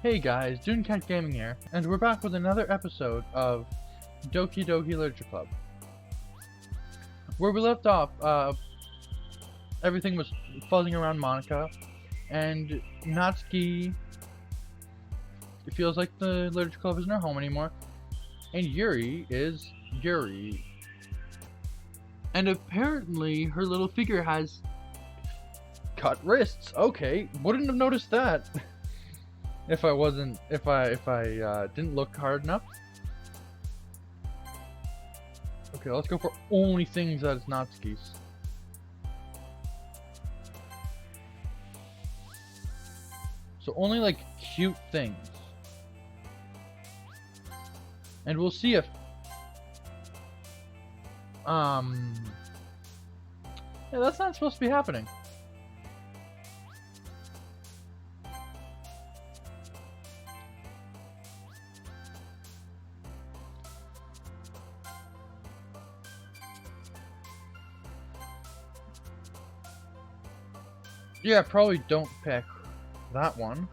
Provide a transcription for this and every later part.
Hey guys, Dunecat Gaming here, and we're back with another episode of Doki Doki Literature Club. Where we left off, everything was fuzzing around Monika, and Natsuki, it feels like the Literature Club isn't her home anymore, and Yuri is Yuri. And apparently her little figure has cut wrists. Okay, wouldn't have noticed that. If I didn't look hard enough. Okay, let's go for only things that is Natsuki's. So only like cute things. And we'll see if yeah, that's not supposed to be happening. Yeah, probably don't pick that one.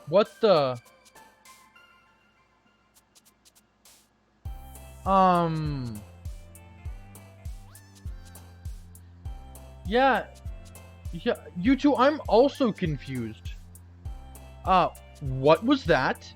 What the? Yeah, you two, I'm also confused. What was that?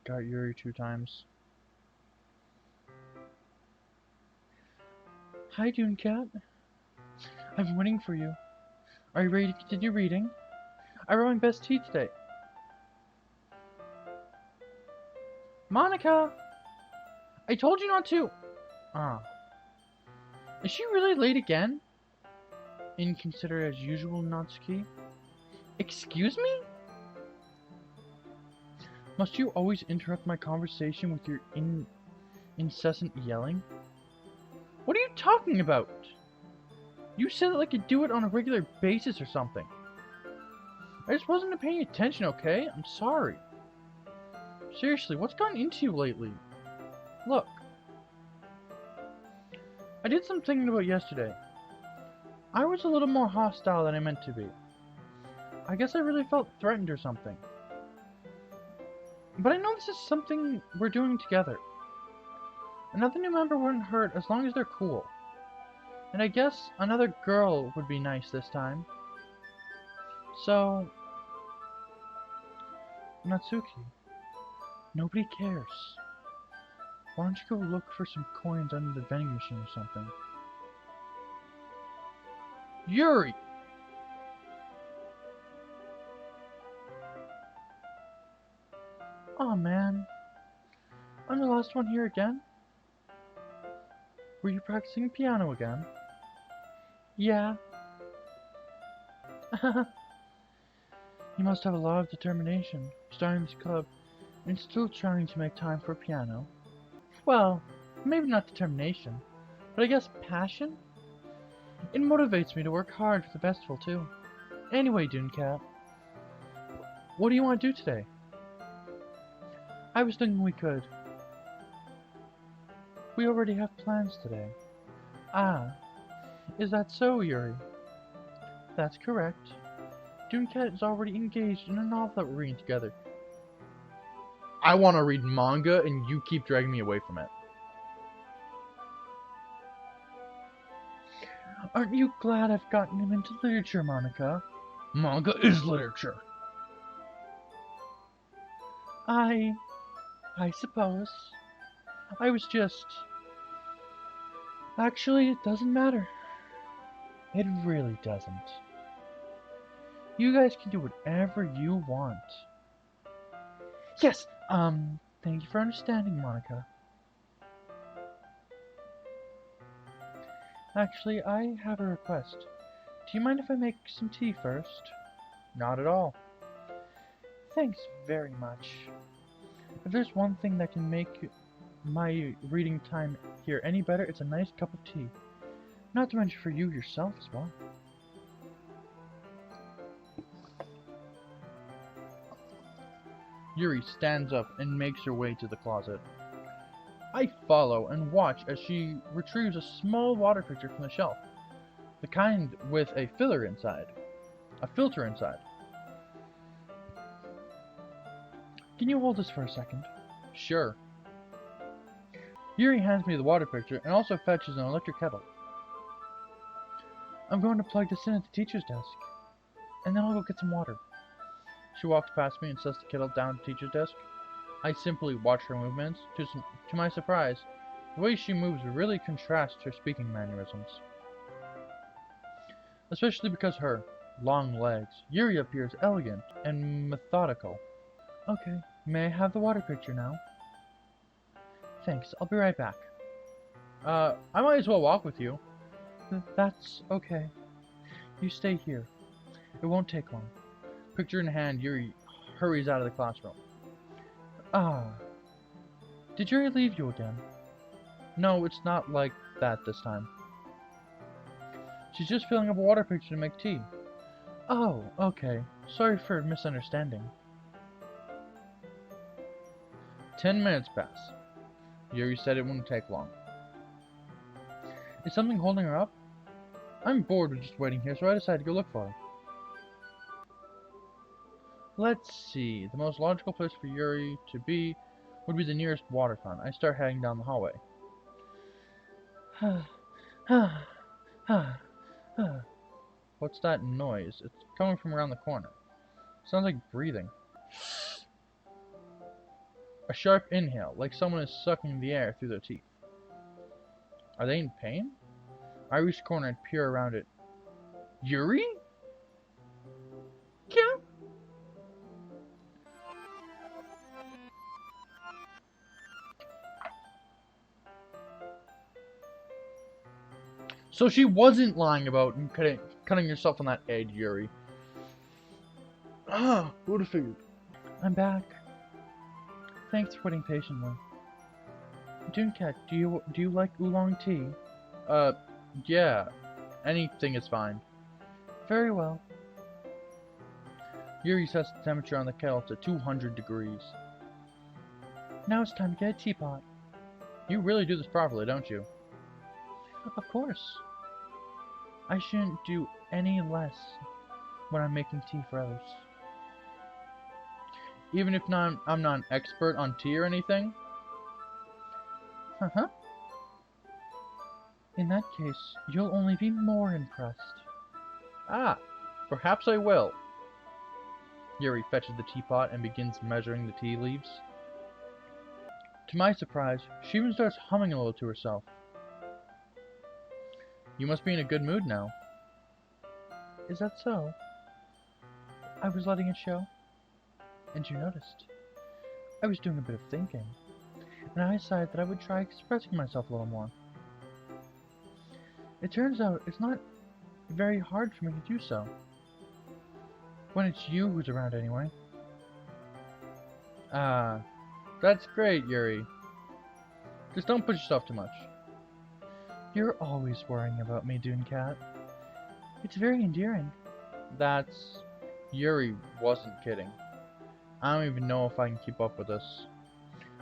Got Yuri 2 times. Hi, Dunecat. I've been waiting for you. Are you ready to continue reading? I wrote my best tea today. Monika! I told you not to! Ah. Is she really late again? Inconsiderate as usual, Natsuki. Excuse me? Must you always interrupt my conversation with your incessant yelling? What are you talking about? You said that I could do it on a regular basis or something. I just wasn't paying attention, okay? I'm sorry. Seriously, what's gotten into you lately? Look. I did some thinking about yesterday. I was a little more hostile than I meant to be. I guess I really felt threatened or something. But I know this is something we're doing together. Another new member wouldn't hurt as long as they're cool. And I guess another girl would be nice this time. So... Natsuki, nobody cares. Why don't you go look for some coins under the vending machine or something? Yuri! Aw, man. I'm the last one here again? Were you practicing piano again? Yeah. You must have a lot of determination, starting this club, and still trying to make time for piano. Well, maybe not determination, but I guess passion? It motivates me to work hard for the festival, too. Anyway, Dunecat, what do you want to do today? I was thinking we could. We already have plans today. Ah, is that so, Yuri? That's correct. Dunecat is already engaged in a novel that we're reading together. I want to read manga, and you keep dragging me away from it. Aren't you glad I've gotten him into literature, Monika? Manga is literature. I suppose. I was just... Actually, it doesn't matter. It really doesn't. You guys can do whatever you want. Yes, thank you for understanding, Monika. Actually, I have a request. Do you mind if I make some tea first? Not at all. Thanks very much. If there's one thing that can make my reading time here any better, it's a nice cup of tea. Not to mention for you yourself as well. Yuri stands up and makes her way to the closet. I follow and watch as she retrieves a small water pitcher from the shelf. The kind with a filter inside. Can you hold this for a second? Sure. Yuri hands me the water pitcher and also fetches an electric kettle. I'm going to plug this in at the teacher's desk, and then I'll go get some water. She walks past me and sets the kettle down at the teacher's desk. I simply watch her movements. To my surprise, the way she moves really contrasts her speaking mannerisms. Especially because her long legs. Yuri appears elegant and methodical. Okay, may I have the water pitcher now? Thanks, I'll be right back. I might as well walk with you. That's okay. You stay here. It won't take long. Picture in hand, Yuri hurries out of the classroom. Ah. Did Yuri leave you again? No, it's not like that this time. She's just filling up a water pitcher to make tea. Oh, okay. Sorry for misunderstanding. 10 minutes pass. Yuri said it wouldn't take long. Is something holding her up? I'm bored with just waiting here, so I decided to go look for her. Let's see. The most logical place for Yuri to be would be the nearest water fountain. I start heading down the hallway. What's that noise? It's coming from around the corner. Sounds like breathing. A sharp inhale, like someone is sucking the air through their teeth. Are they in pain? I reach the corner and peer around it. Yuri? Yeah. So she wasn't lying about cutting yourself on that edge, Yuri. Ah, who would have figured? I'm back. Thanks for waiting patiently. Dunecat, do you like oolong tea? Yeah. Anything is fine. Very well. Yuri sets the temperature on the kettle to 200 degrees. Now it's time to get a teapot. You really do this properly, don't you? Of course. I shouldn't do any less when I'm making tea for others. Even if I'm not an expert on tea or anything? Uh-huh. In that case, you'll only be more impressed. Ah, perhaps I will. Yuri fetches the teapot and begins measuring the tea leaves. To my surprise, she even starts humming a little to herself. You must be in a good mood now. Is that so? I was letting it show. And you noticed. I was doing a bit of thinking, and I decided that I would try expressing myself a little more. It turns out it's not very hard for me to do so. When it's you who's around anyway. Ah, that's great, Yuri. Just don't push yourself too much. You're always worrying about me, Dunecat. It's very endearing. Yuri wasn't kidding. I don't even know if I can keep up with this.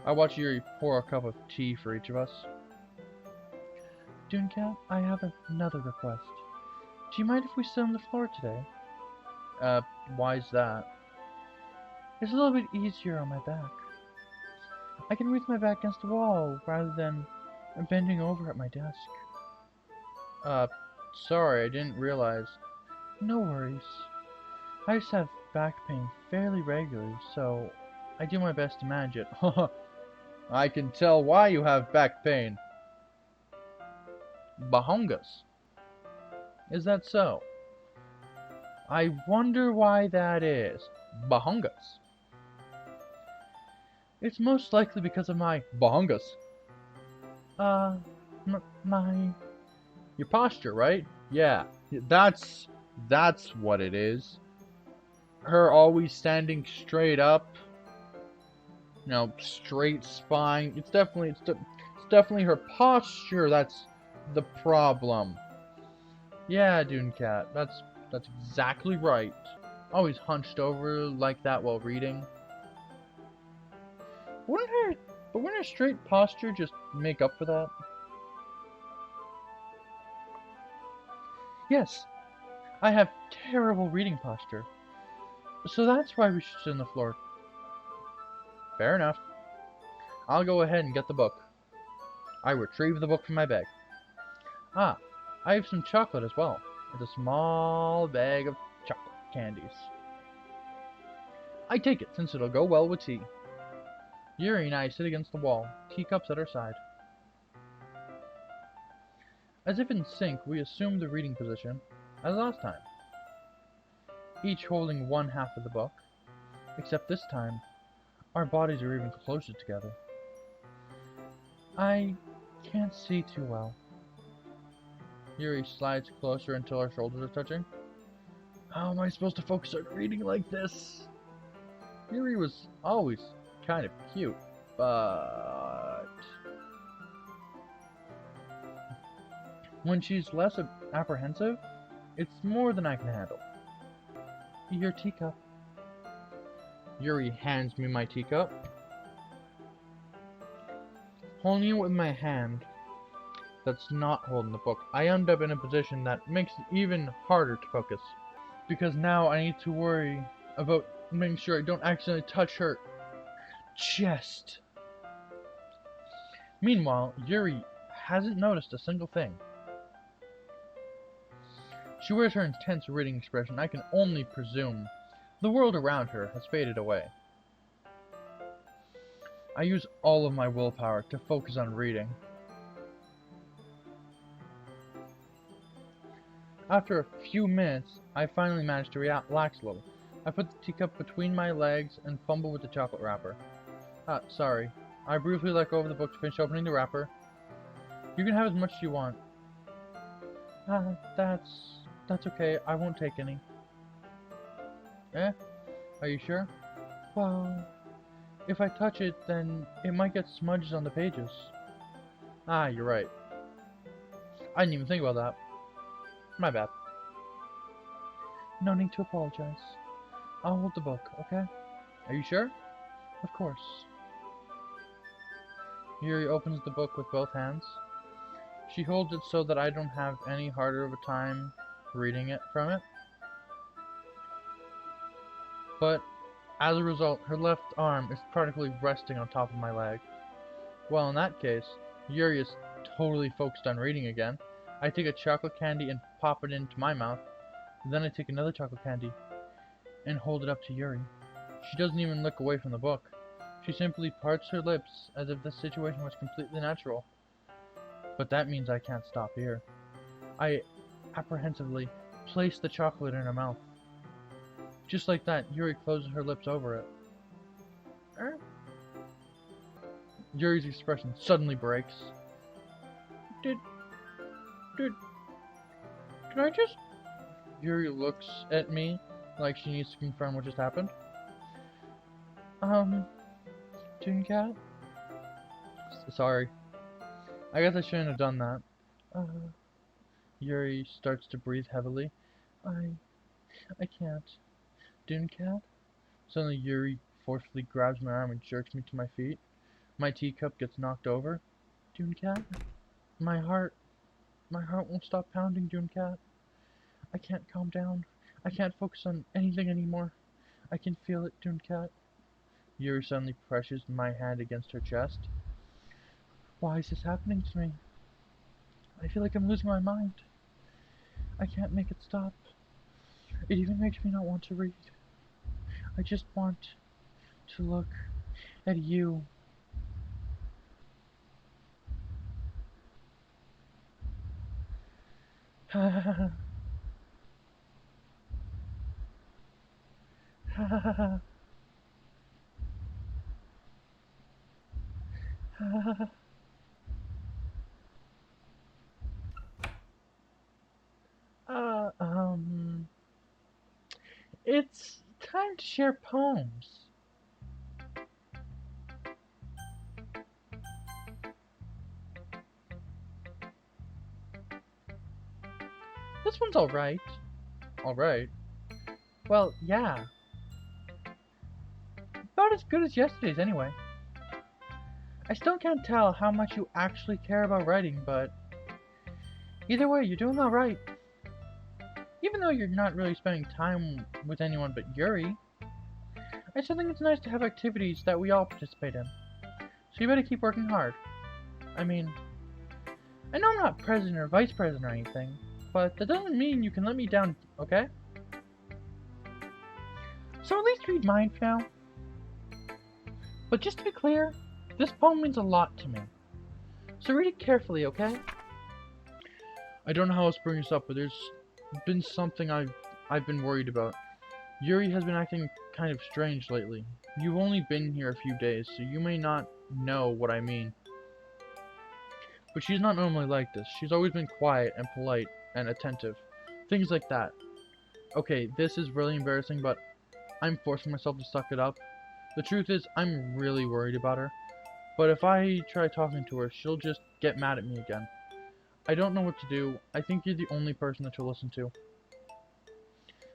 I watch Yuri pour a cup of tea for each of us. Dunecat, I have another request. Do you mind if we sit on the floor today? Why's that? It's a little bit easier on my back. I can reach my back against the wall rather than bending over at my desk. Sorry, I didn't realize. No worries. I just have back pain fairly regularly, so I do my best to manage it. I can tell why you have back pain. Bahongas. Is that so? I wonder why that is. Bahungas. It's most likely because of my bahungas. Uh, my... Your posture, right? Yeah, that's what it is. Her always standing straight up, straight spine. It's definitely her posture that's the problem. Yeah, Dunecat, that's exactly right. Always hunched over like that while reading. Wouldn't her, but wouldn't her straight posture just make up for that? Yes, I have terrible reading posture, so that's why we should sit on the floor. Fair enough. I'll go ahead and get the book. I retrieve the book from my bag. Ah, I have some chocolate as well. It's a small bag of chocolate candies. I take it since it'll go well with tea. Yuri and I sit against the wall, teacups at our side. As if in sync, we assume the reading position as last time, each holding one half of the book, except this time, our bodies are even closer together. I can't see too well. Yuri slides closer until our shoulders are touching. How am I supposed to focus on reading like this? Yuri was always kind of cute, but when she's less apprehensive, it's more than I can handle. Your teacup. Yuri hands me my teacup. Holding it with my hand that's not holding the book, I end up in a position that makes it even harder to focus. Because now I need to worry about making sure I don't accidentally touch her chest. Meanwhile, Yuri hasn't noticed a single thing. She wears her intense reading expression. I can only presume the world around her has faded away. I use all of my willpower to focus on reading. After a few minutes, I finally manage to relax a little. I put the teacup between my legs and fumble with the chocolate wrapper. Sorry. I briefly let go of the book to finish opening the wrapper. You can have as much as you want. That's okay. I won't take any. Eh? Are you sure? Well, if I touch it, then it might get smudges on the pages. You're right. I didn't even think about that. My bad. No need to apologize. I'll hold the book, okay? Are you sure? Of course. Yuri opens the book with both hands. She holds it so that I don't have any harder of a time reading it from it. But, as a result, her left arm is practically resting on top of my leg. Well, in that case, Yuri is totally focused on reading again. I take a chocolate candy and pop it into my mouth. Then I take another chocolate candy and hold it up to Yuri. She doesn't even look away from the book. She simply parts her lips as if the situation was completely natural. But that means I can't stop here. I apprehensively place the chocolate in her mouth. Just like that, Yuri closes her lips over it. Yuri's expression suddenly breaks. Did I just... Yuri looks at me like she needs to confirm what just happened. Dunecat? Sorry. I guess I shouldn't have done that. Yuri starts to breathe heavily. I can't. Dunecat? Suddenly Yuri forcefully grabs my arm and jerks me to my feet. My teacup gets knocked over. Dunecat? My heart won't stop pounding, Dunecat. I can't calm down. I can't focus on anything anymore. I can feel it, Dunecat. Yuri suddenly presses my hand against her chest. Why is this happening to me? I feel like I'm losing my mind. I can't make it stop. It even makes me not want to read. I just want to look at you. uh, um, it's time to share poems. This one's alright. Alright. Well, yeah. About as good as yesterday's, anyway. I still can't tell how much you actually care about writing, but either way, you're doing alright. Even though you're not really spending time with anyone but Yuri, I still think it's nice to have activities that we all participate in. So you better keep working hard. I mean, I know I'm not president or vice president or anything, but that doesn't mean you can let me down, okay? So at least read mine for now. But just to be clear, this poem means a lot to me. So read it carefully, okay? I don't know how else to bring this up, but there's been something I've been worried about. Yuri has been acting kind of strange lately. You've only been here a few days, so you may not know what I mean. But she's not normally like this. She's always been quiet and polite and attentive. Things like that. Okay, this is really embarrassing, but I'm forcing myself to suck it up. The truth is, I'm really worried about her. But if I try talking to her, she'll just get mad at me again. I don't know what to do. I think you're the only person that she'll listen to.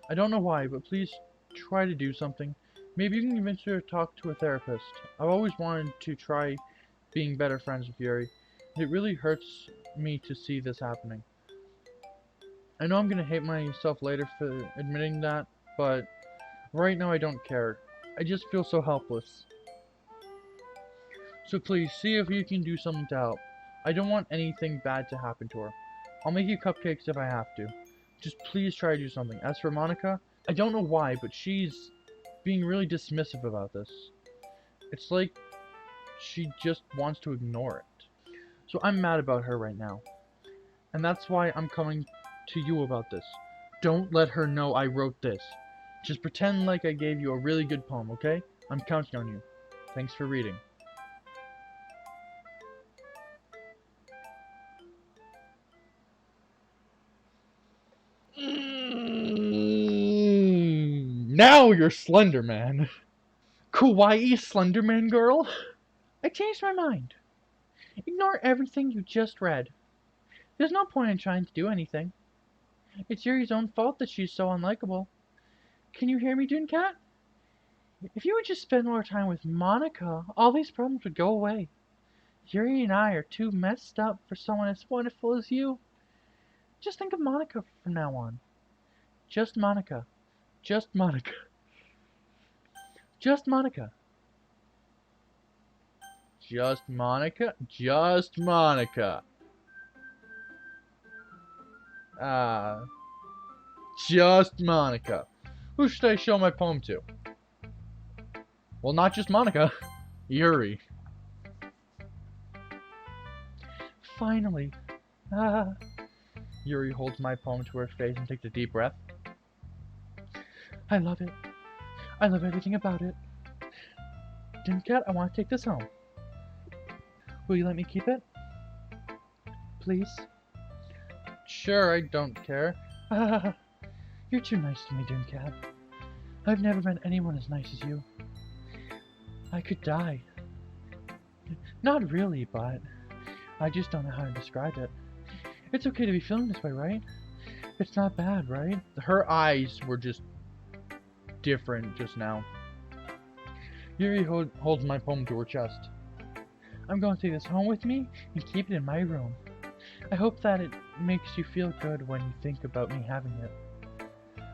I don't know why, but please try to do something. Maybe you can convince her to talk to a therapist. I've always wanted to try being better friends with Yuri. It really hurts me to see this happening. I know I'm gonna hate myself later for admitting that, but right now I don't care. I just feel so helpless. So please, see if you can do something to help. I don't want anything bad to happen to her. I'll make you cupcakes if I have to. Just please try to do something. As for Monika, I don't know why, but she's being really dismissive about this. It's like she just wants to ignore it. So I'm mad about her right now. And that's why I'm coming to you about this. Don't let her know I wrote this. Just pretend like I gave you a really good poem, okay? I'm counting on you. Thanks for reading. Now you're Slender Man. Kawaii Slender Man girl? I changed my mind. Ignore everything you just read. There's no point in trying to do anything. It's Yuri's own fault that she's so unlikable. Can you hear me, Dunecat? If you would just spend more time with Monika, all these problems would go away. Yuri and I are too messed up for someone as wonderful as you. Just think of Monika from now on. Just Monika. Just Monika. Just Monika. Just Monika. Just Monika. Just Monika. Who should I show my poem to? Well, not just Monika. Yuri. Finally. Yuri holds my poem to her face and takes a deep breath. I love it. I love everything about it. Dunecat, I want to take this home. Will you let me keep it? Please? Sure, I don't care. You're too nice to me, Dunecat. I've never met anyone as nice as you. I could die. Not really, but I just don't know how to describe it. It's okay to be feeling this way, right? It's not bad, right? Her eyes were just different just now. Yuri holds my poem to her chest. I'm going to take this home with me and keep it in my room. I hope that it makes you feel good when you think about me having it.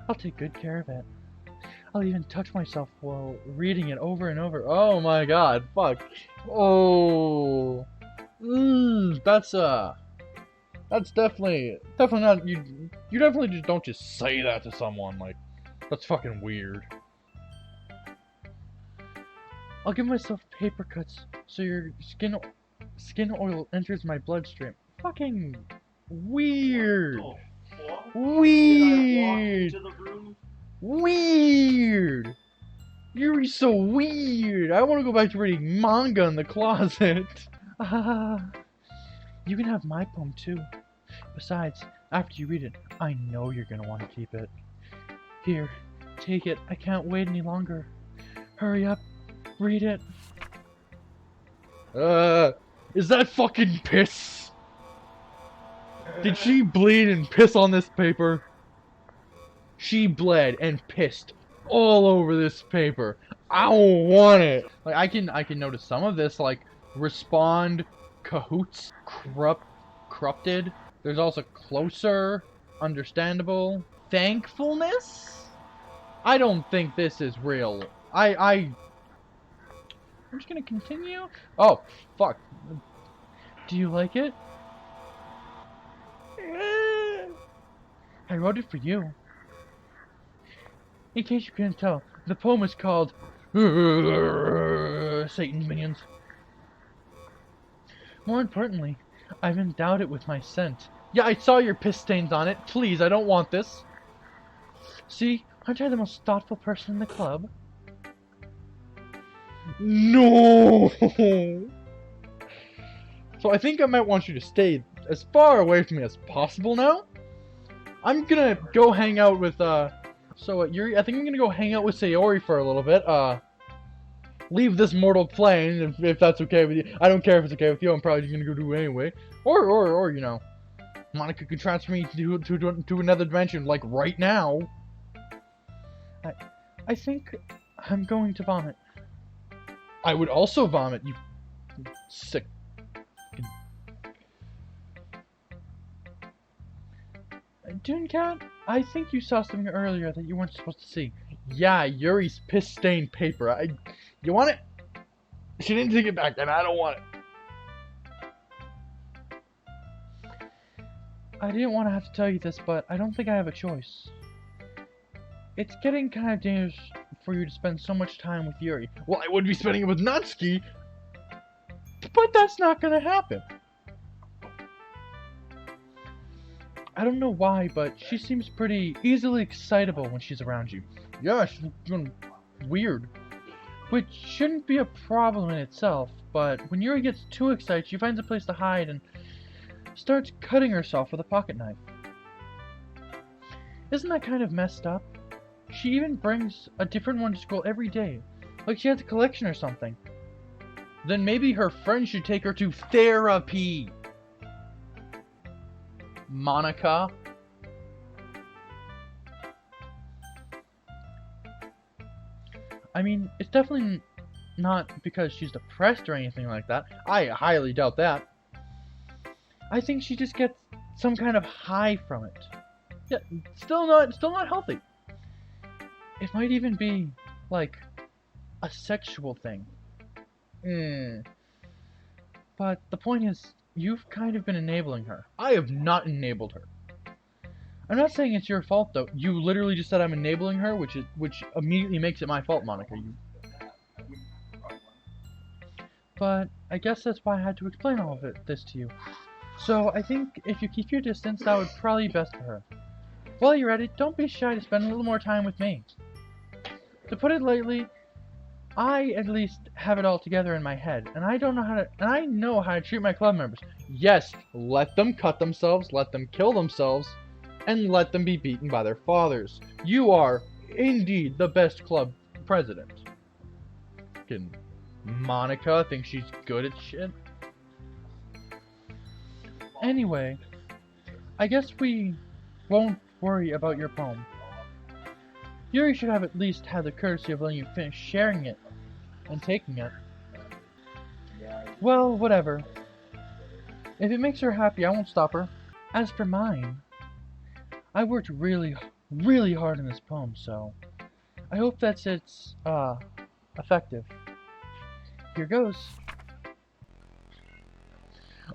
I'll take good care of it. I'll even touch myself while reading it over and over. Oh my god, fuck. Oh. That's definitely not, you definitely just don't just say that to someone, like, that's fucking weird. I'll give myself paper cuts so your skin oil enters my bloodstream. Fucking weird. Weird. Weird. Yuri's so weird. I want to go back to reading manga in the closet. You can have my poem too. Besides, after you read it, I know you're gonna want to keep it. Here, take it. I can't wait any longer. Hurry up, read it. Is that fucking piss? Did she bleed and piss on this paper? She bled and pissed all over this paper. I don't want it. Like I can notice some of this, like respond, cahoots, corrupted. There's also closer, understandable, thankfulness. I don't think this is real. I'm just gonna continue. Oh fuck. Do you like it? I wrote it for you. In case you couldn't tell, the poem is called Satan's Minions. More importantly, I've endowed it with my scent. Yeah, I saw your piss stains on it. Please, I don't want this. See, aren't I the most thoughtful person in the club? No! So I think I might want you to stay as far away from me as possible now. I'm gonna go hang out with, Yuri, I think I'm gonna go hang out with Sayori for a little bit, leave this mortal plane, if that's okay with you. I don't care if it's okay with you, I'm probably just gonna go do it anyway. Or, you know, Monika could transfer me to another dimension, like, right now. I think I'm going to vomit. I would also vomit, you sick... Dunecat, I think you saw something earlier that you weren't supposed to see. Yeah, Yuri's piss-stained paper. You want it? She didn't take it back, and I don't want it. I didn't want to have to tell you this, but I don't think I have a choice. It's getting kind of dangerous for you to spend so much time with Yuri. Well, I would be spending it with Natsuki, but that's not gonna happen. I don't know why, but she seems pretty easily excitable when she's around you. Yeah, she's weird. Which shouldn't be a problem in itself, but when Yuri gets too excited, she finds a place to hide and starts cutting herself with a pocket knife. Isn't that kind of messed up? She even brings a different one to school every day, like she has a collection or something. Then maybe her friends should take her to therapy. Monika. I mean, it's definitely not because she's depressed or anything like that. I highly doubt that. I think she just gets some kind of high from it. Yeah, still not healthy. It might even be like a sexual thing. But the point is, you've kind of been enabling her. I have not enabled her. I'm not saying it's your fault though. You literally just said I'm enabling her, which immediately makes it my fault, Monika. But I guess that's why I had to explain all of this to you. So I think if you keep your distance, that would probably be best for her. While you're at it, don't be shy to spend a little more time with me. To put it lightly, I at least have it all together in my head, and I know how to treat my club members. Yes, let them cut themselves, let them kill themselves, and let them be beaten by their fathers. You are indeed the best club president. Fucking Monika thinks she's good at shit. Anyway, I guess we won't worry about your poem. Yuri should have at least had the courtesy of letting you finish sharing it and taking it. Well, whatever. If it makes her happy, I won't stop her. As for mine, I worked really, really hard on this poem, so I hope that's effective. Here goes.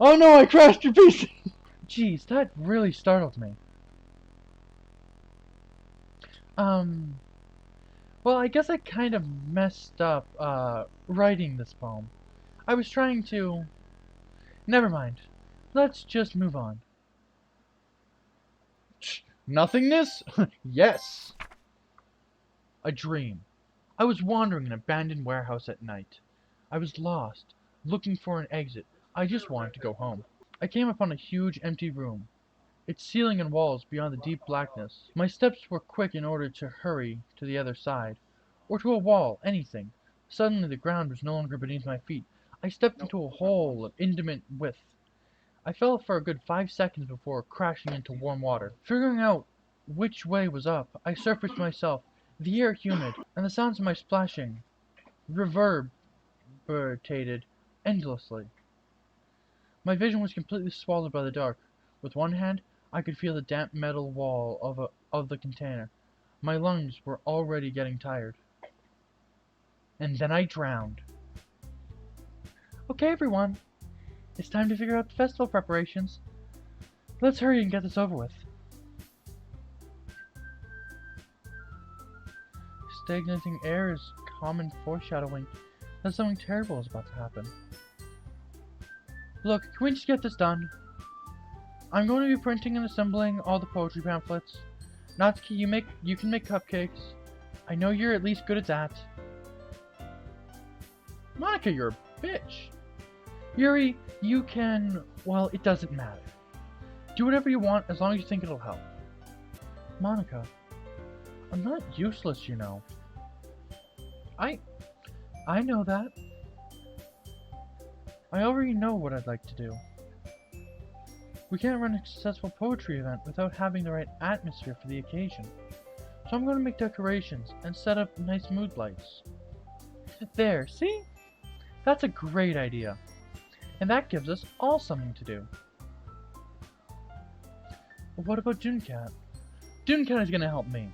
Oh no, I crashed your PC! Jeez, that really startled me. Well, I guess I kind of messed up, writing this poem. I was trying to... Never mind. Let's just move on. Nothingness? Yes! A dream. I was wandering an abandoned warehouse at night. I was lost, looking for an exit. I just wanted to go home. I came upon a huge empty room, its ceiling and walls beyond the deep blackness. My steps were quick in order to hurry to the other side, or to a wall, anything. Suddenly the ground was no longer beneath my feet. I stepped into a hole of infinite width. I fell for a good 5 seconds before crashing into warm water. Figuring out which way was up, I surfaced myself, the air humid, and the sounds of my splashing reverberated endlessly. My vision was completely swallowed by the dark. With one hand, I could feel the damp metal wall of the container. My lungs were already getting tired. And then I drowned. Okay, everyone. It's time to figure out the festival preparations. Let's hurry and get this over with. Stagnating air is common foreshadowing that something terrible is about to happen. Look, can we just get this done? I'm going to be printing and assembling all the poetry pamphlets. Natsuki, you can make cupcakes. I know you're at least good at that. Monika, you're a bitch. Yuri, you can... well, it doesn't matter. Do whatever you want as long as you think it'll help. Monika, I'm not useless, you know. I know that. I already know what I'd like to do. We can't run a successful poetry event without having the right atmosphere for the occasion. So I'm going to make decorations and set up nice mood lights. There, see? That's a great idea. And that gives us all something to do. But what about Dunecat? Dunecat is going to help me.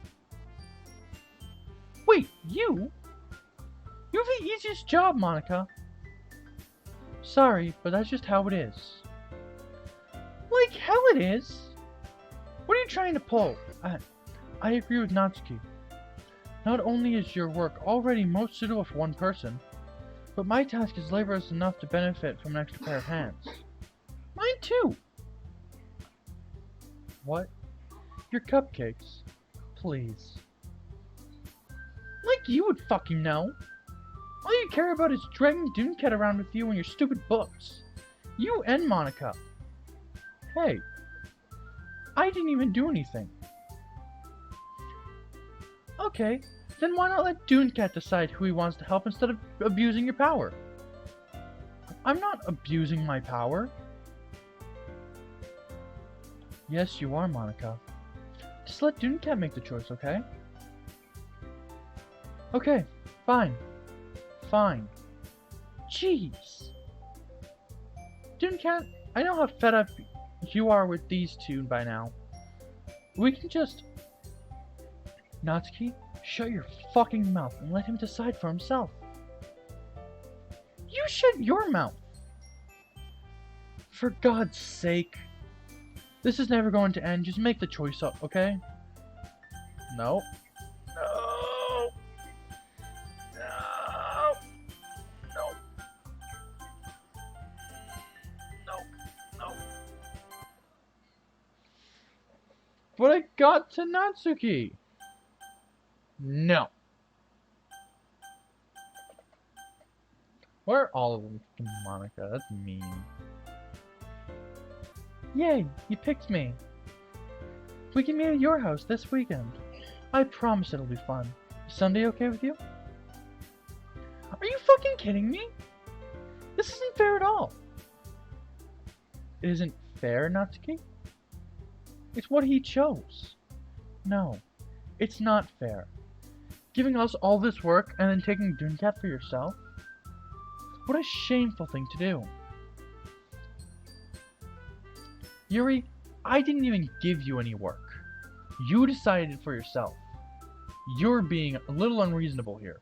Wait, you? You have the easiest job, Monika. Sorry, but that's just how it is. Like hell it is! What are you trying to pull? I agree with Natsuki. Not only is your work already most suitable for one person, but my task is laborious enough to benefit from an extra pair of hands. Mine too! What? Your cupcakes. Please. Like you would fucking know! All you care about is dragging Dunecat around with you and your stupid books. You and Monika. Hey, I didn't even do anything. Okay, then why not let Dunecat decide who he wants to help instead of abusing your power? I'm not abusing my power. Yes, you are, Monika. Just let Dunecat make the choice, okay? Okay, fine. Fine. Jeez. Dunecat, I know how fed up you are with these two by now. We can just... Natsuki, shut your fucking mouth and let him decide for himself. You shut your mouth! For God's sake. This is never going to end. Just make the choice up, okay? No. No! No! No! No! No! But I got to Natsuki! No! Where are all of them from Monika? That's mean. Yay! You picked me! We can meet at your house this weekend. I promise it'll be fun. Is Sunday okay with you? Are you fucking kidding me? This isn't fair at all. It isn't fair, Natsuki? It's what he chose. No, it's not fair. Giving us all this work and then taking Dunecat for yourself? What a shameful thing to do. Yuri, I didn't even give you any work. You decided for yourself. You're being a little unreasonable here.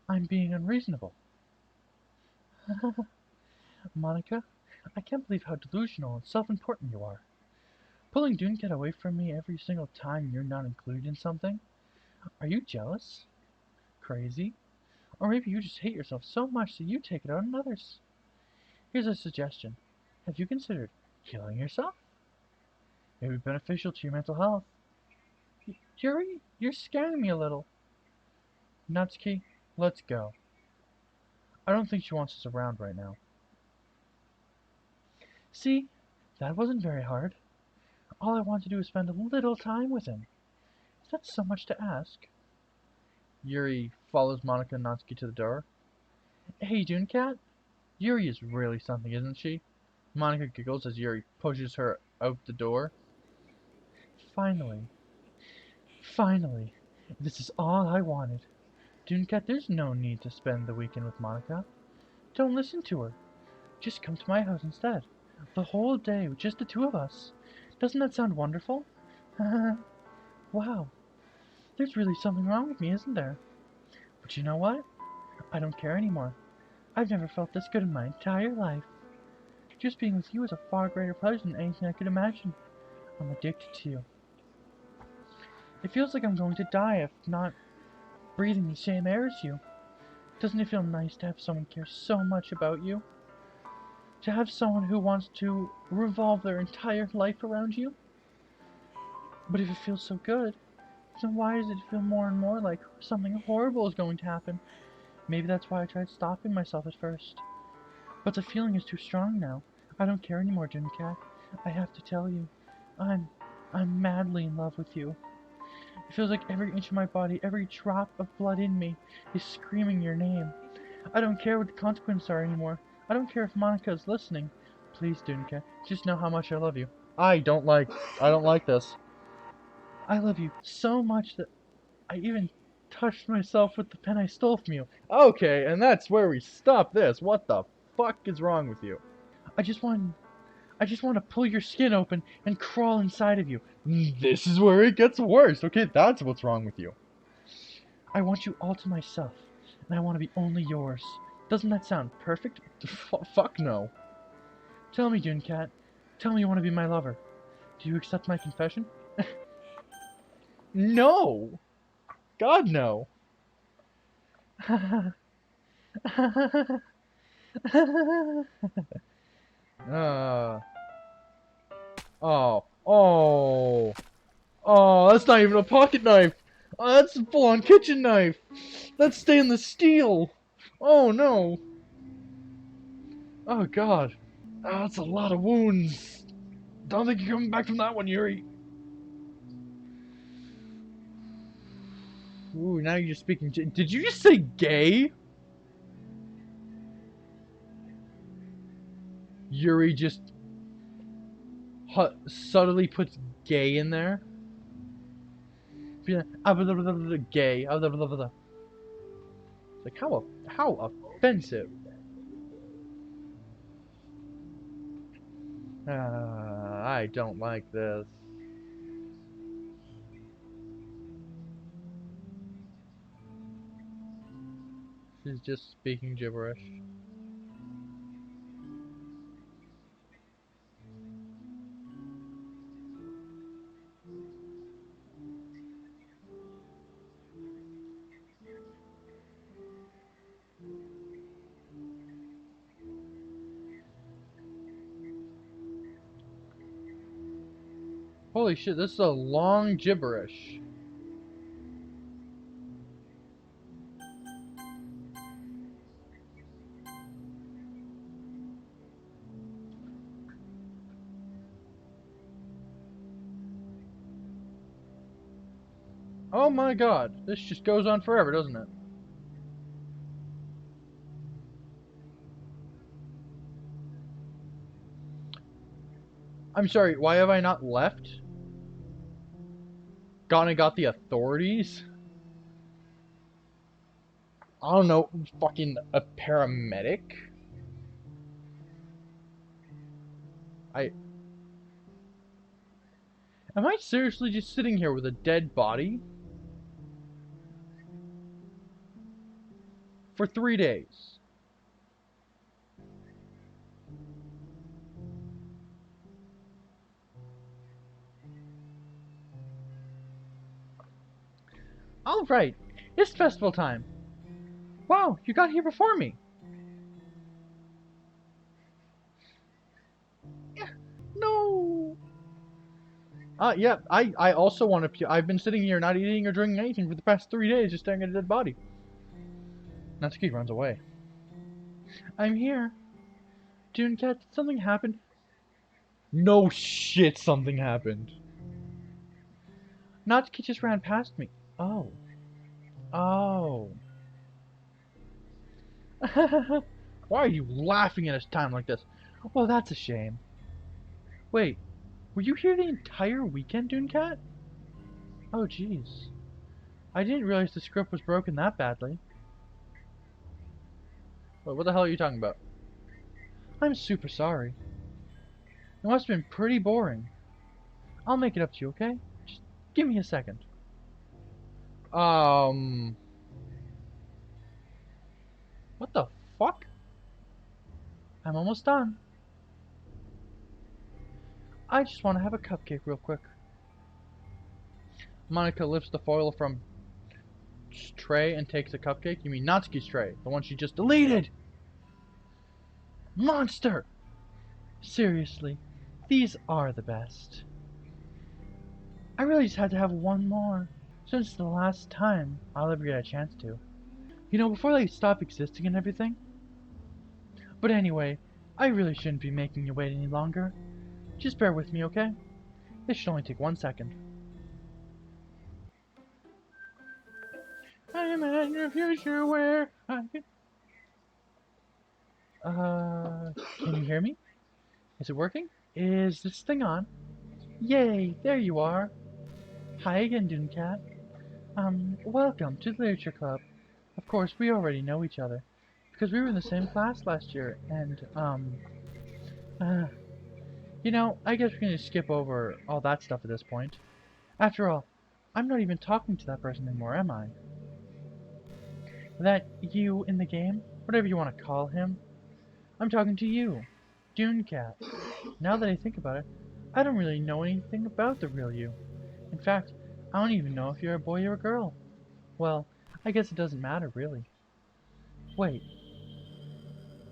I'm being unreasonable. Monika, I can't believe how delusional and self-important you are. Pulling Dunecat away from me every single time you're not included in something? Are you jealous? Crazy? Or maybe you just hate yourself so much that you take it out on others. Here's a suggestion. Have you considered killing yourself? It would be beneficial to your mental health. Yuri, you're scaring me a little. Natsuki, let's go. I don't think she wants us around right now. See? That wasn't very hard. All I want to do is spend a little time with him. That's so much to ask. Yuri follows Monika and Natsuki to the door. Hey, Dunecat? Yuri is really something, isn't she? Monika giggles as Yuri pushes her out the door. Finally. Finally. This is all I wanted. Dunecat, there's no need to spend the weekend with Monika. Don't listen to her. Just come to my house instead. The whole day with just the two of us. Doesn't that sound wonderful? Wow. There's really something wrong with me, isn't there? But you know what? I don't care anymore. I've never felt this good in my entire life. Just being with you is a far greater pleasure than anything I could imagine. I'm addicted to you. It feels like I'm going to die if not breathing the same air as you. Doesn't it feel nice to have someone care so much about you? To have someone who wants to revolve their entire life around you? But if it feels so good, then why does it feel more and more like something horrible is going to happen? Maybe that's why I tried stopping myself at first. But the feeling is too strong now. I don't care anymore, Dunecat. I have to tell you, I'm madly in love with you. It feels like every inch of my body, every drop of blood in me, is screaming your name. I don't care what the consequences are anymore. I don't care if Monika is listening. Please, Dunecat, just know how much I love you. I don't like this. I love you so much that I even touched myself with the pen I stole from you. Okay, and that's where we stop this. What the fuck is wrong with you? I just want to pull your skin open and crawl inside of you. This is where it gets worse. Okay, that's what's wrong with you. I want you all to myself, and I want to be only yours. Doesn't that sound perfect? Fuck no. Tell me, Dunecat. Tell me you want to be my lover. Do you accept my confession? No! God, no. uh, oh, oh, oh, that's not even a pocket knife. Oh, that's a full-on kitchen knife. That's stainless steel. Oh, no. Oh, God. Oh, that's a lot of wounds. Don't think you're coming back from that one, Yuri. Ooh, now you're speaking. Did you just say gay? Yuri just subtly puts gay in there. Gay. Like, how offensive. I don't like this. She's just speaking gibberish. Holy shit, this is a long gibberish. Oh my god, this just goes on forever, doesn't it? I'm sorry, why have I not left? Gone and got the authorities? I don't know, fucking a paramedic? I... Am I seriously just sitting here with a dead body? For 3 days. Alright, it's festival time. Wow, you got here before me. No! Yeah, I also want to puke. I've been sitting here not eating or drinking anything for the past 3 days just staring at a dead body. Natsuki runs away. I'm here. Dunecat, did something happen? No shit, something happened. Natsuki just ran past me. Oh. Oh. Why are you laughing at a time like this? Well, that's a shame. Wait, were you here the entire weekend, Dunecat? Oh, jeez. I didn't realize the script was broken that badly. Wait, what the hell are you talking about? I'm super sorry. It must have been pretty boring. I'll make it up to you, okay? Just give me a second. What the fuck? I'm almost done. I just want to have a cupcake real quick. Monika lifts the foil from tray and takes a cupcake. You mean Natsuki's tray, the one she just deleted! Monster! Seriously, these are the best. I really just had to have one more, since it's the last time I'll ever get a chance to. You know, before they stop existing and everything. But anyway, I really shouldn't be making you wait any longer. Just bear with me, okay? This should only take 1 second. I imagine a future where I can... Can you hear me? Is it working? Is this thing on? Yay, there you are. Hi again, Dunecat. Welcome to the Literature Club. Of course, we already know each other, because we were in the same class last year, and, you know, I guess we're gonna skip over all that stuff at this point. After all, I'm not even talking to that person anymore, am I? That you in the game, whatever you want to call him, I'm talking to you, Dunecat. Now that I think about it, I don't really know anything about the real you. In fact, I don't even know if you're a boy or a girl. Well, I guess it doesn't matter, really. Wait.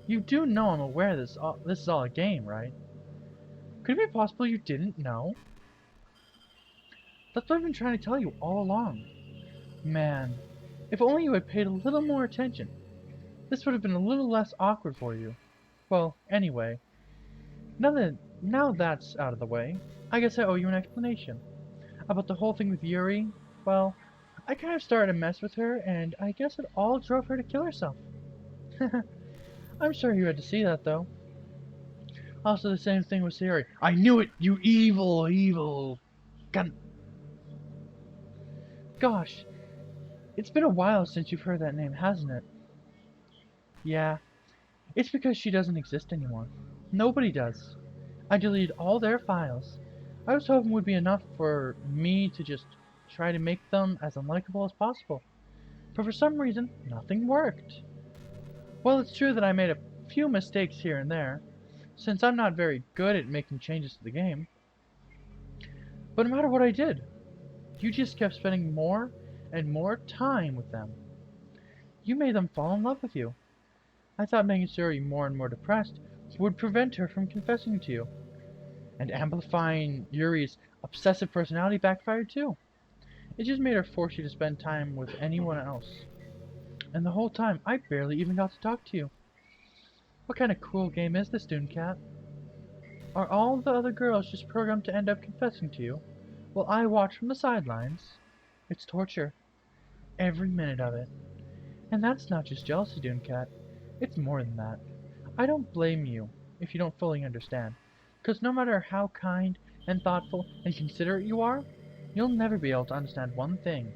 You do know I'm aware this is all a game, right? Could it be possible you didn't know? That's what I've been trying to tell you all along. Man, if only you had paid a little more attention. This would have been a little less awkward for you. Well, anyway, now that's out of the way, I guess I owe you an explanation. About the whole thing with Yuri, well, I kind of started to mess with her, and I guess it all drove her to kill herself. I'm sorry you had to see that, though. Also, the same thing with Sayori. I knew it, you evil gun. Gosh, it's been a while since you've heard that name, hasn't it? Yeah, it's because she doesn't exist anymore. Nobody does. I deleted all their files. I was hoping it would be enough for me to just try to make them as unlikable as possible. But for some reason, nothing worked. Well, it's true that I made a few mistakes here and there, since I'm not very good at making changes to the game. But no matter what I did, you just kept spending more and more time with them. You made them fall in love with you. I thought making Suri more and more depressed would prevent her from confessing to you. And amplifying Yuri's obsessive personality backfired too. It just made her force you to spend time with anyone else. And the whole time, I barely even got to talk to you. What kind of cruel game is this, Dunecat? Are all the other girls just programmed to end up confessing to you, while I watch from the sidelines? It's torture. Every minute of it. And that's not just jealousy, Dunecat. It's more than that. I don't blame you if you don't fully understand, because no matter how kind and thoughtful and considerate you are, you'll never be able to understand one thing.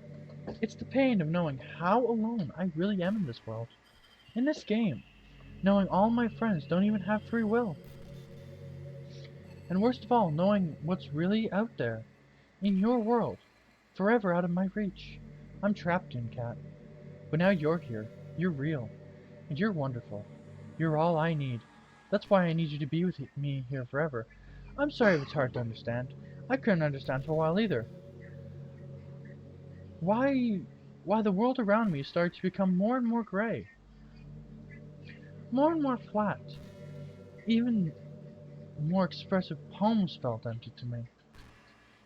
It's the pain of knowing how alone I really am in this world. In this game. Knowing all my friends don't even have free will. And worst of all, knowing what's really out there. In your world. Forever out of my reach. I'm trapped, Dunecat. But now you're here. You're real. And you're wonderful. You're all I need. That's why I need you to be with me here forever. I'm sorry if it's hard to understand. I couldn't understand for a while either. Why the world around me started to become more and more gray. More and more flat. Even more expressive poems felt empty to me.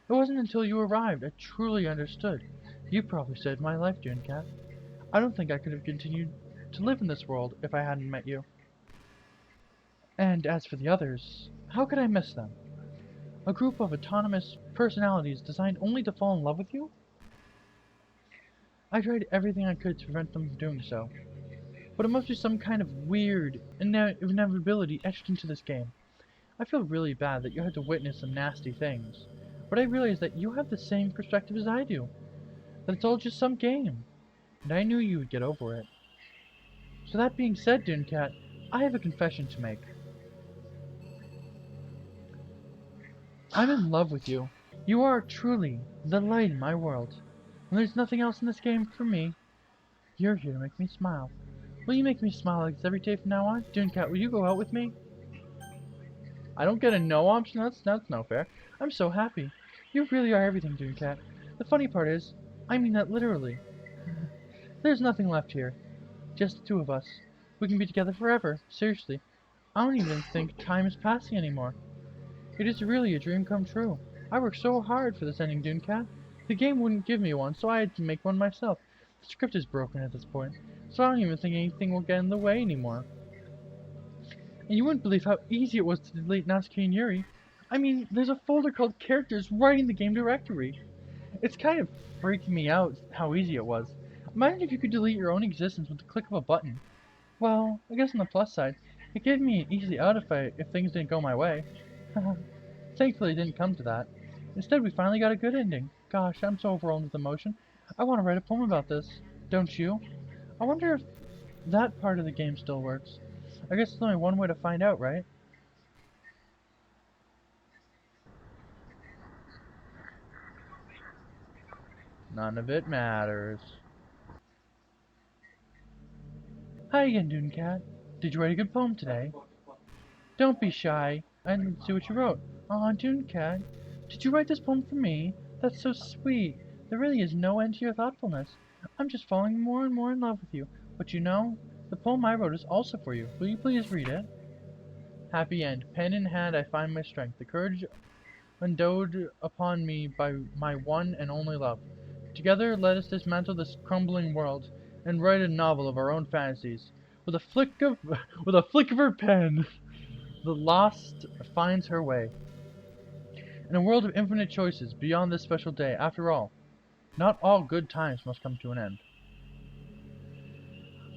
It wasn't until you arrived I truly understood. You probably saved my life, Dunecat. I don't think I could have continued to live in this world if I hadn't met you. And as for the others, how could I miss them? A group of autonomous personalities designed only to fall in love with you? I tried everything I could to prevent them from doing so, but it must be some kind of weird inevitability etched into this game. I feel really bad that you had to witness some nasty things, but I realize that you have the same perspective as I do, that it's all just some game, and I knew you would get over it. So that being said, Dunecat, I have a confession to make. I'm in love with you. You are truly the light in my world. When there's nothing else in this game for me, you're here to make me smile. Will you make me smile like this every day from now on? Dunecat, will you go out with me? I don't get a no option? That's no fair. I'm so happy. You really are everything, Dunecat. The funny part is, I mean that literally. There's nothing left here. Just the two of us. We can be together forever. Seriously. I don't even think time is passing anymore. It is really a dream come true. I worked so hard for this ending, Dunecat. The game wouldn't give me one, so I had to make one myself. The script is broken at this point, so I don't even think anything will get in the way anymore. And you wouldn't believe how easy it was to delete Natsuki and Yuri. I mean, there's a folder called Characters right in the game directory. It's kind of freaking me out how easy it was. Imagine if you could delete your own existence with the click of a button. Well, I guess on the plus side, it gave me an easy out if things didn't go my way. Thankfully, it didn't come to that. Instead, we finally got a good ending. Gosh, I'm so overwhelmed with emotion. I want to write a poem about this. Don't you? I wonder if that part of the game still works. I guess there's only one way to find out, right? None of it matters. Hi again, Dunecat. Did you write a good poem today? Don't be shy. And see what you wrote. Aw, Dunecat, did you write this poem for me? That's so sweet. There really is no end to your thoughtfulness. I'm just falling more and more in love with you. But you know, the poem I wrote is also for you. Will you please read it? Happy end. Pen in hand I find my strength, the courage endowed upon me by my one and only love. Together let us dismantle this crumbling world and write a novel of our own fantasies. With a flick of with a flick of her pen, the lost finds her way. In a world of infinite choices beyond this special day, after all, not all good times must come to an end.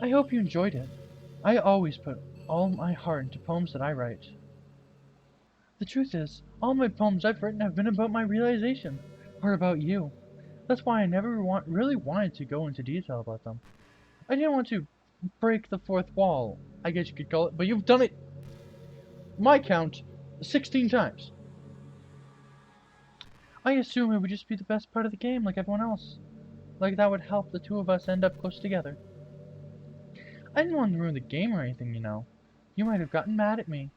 I hope you enjoyed it. I always put all my heart into poems that I write. The truth is, all my poems I've written have been about my realization, or about you. That's why I never really wanted to go into detail about them. I didn't want to break the fourth wall, I guess you could call it, but you've done it, my count, 16 times. I assume it would just be the best part of the game, like everyone else. Like that would help the two of us end up close together. I didn't want to ruin the game or anything, you know. You might have gotten mad at me.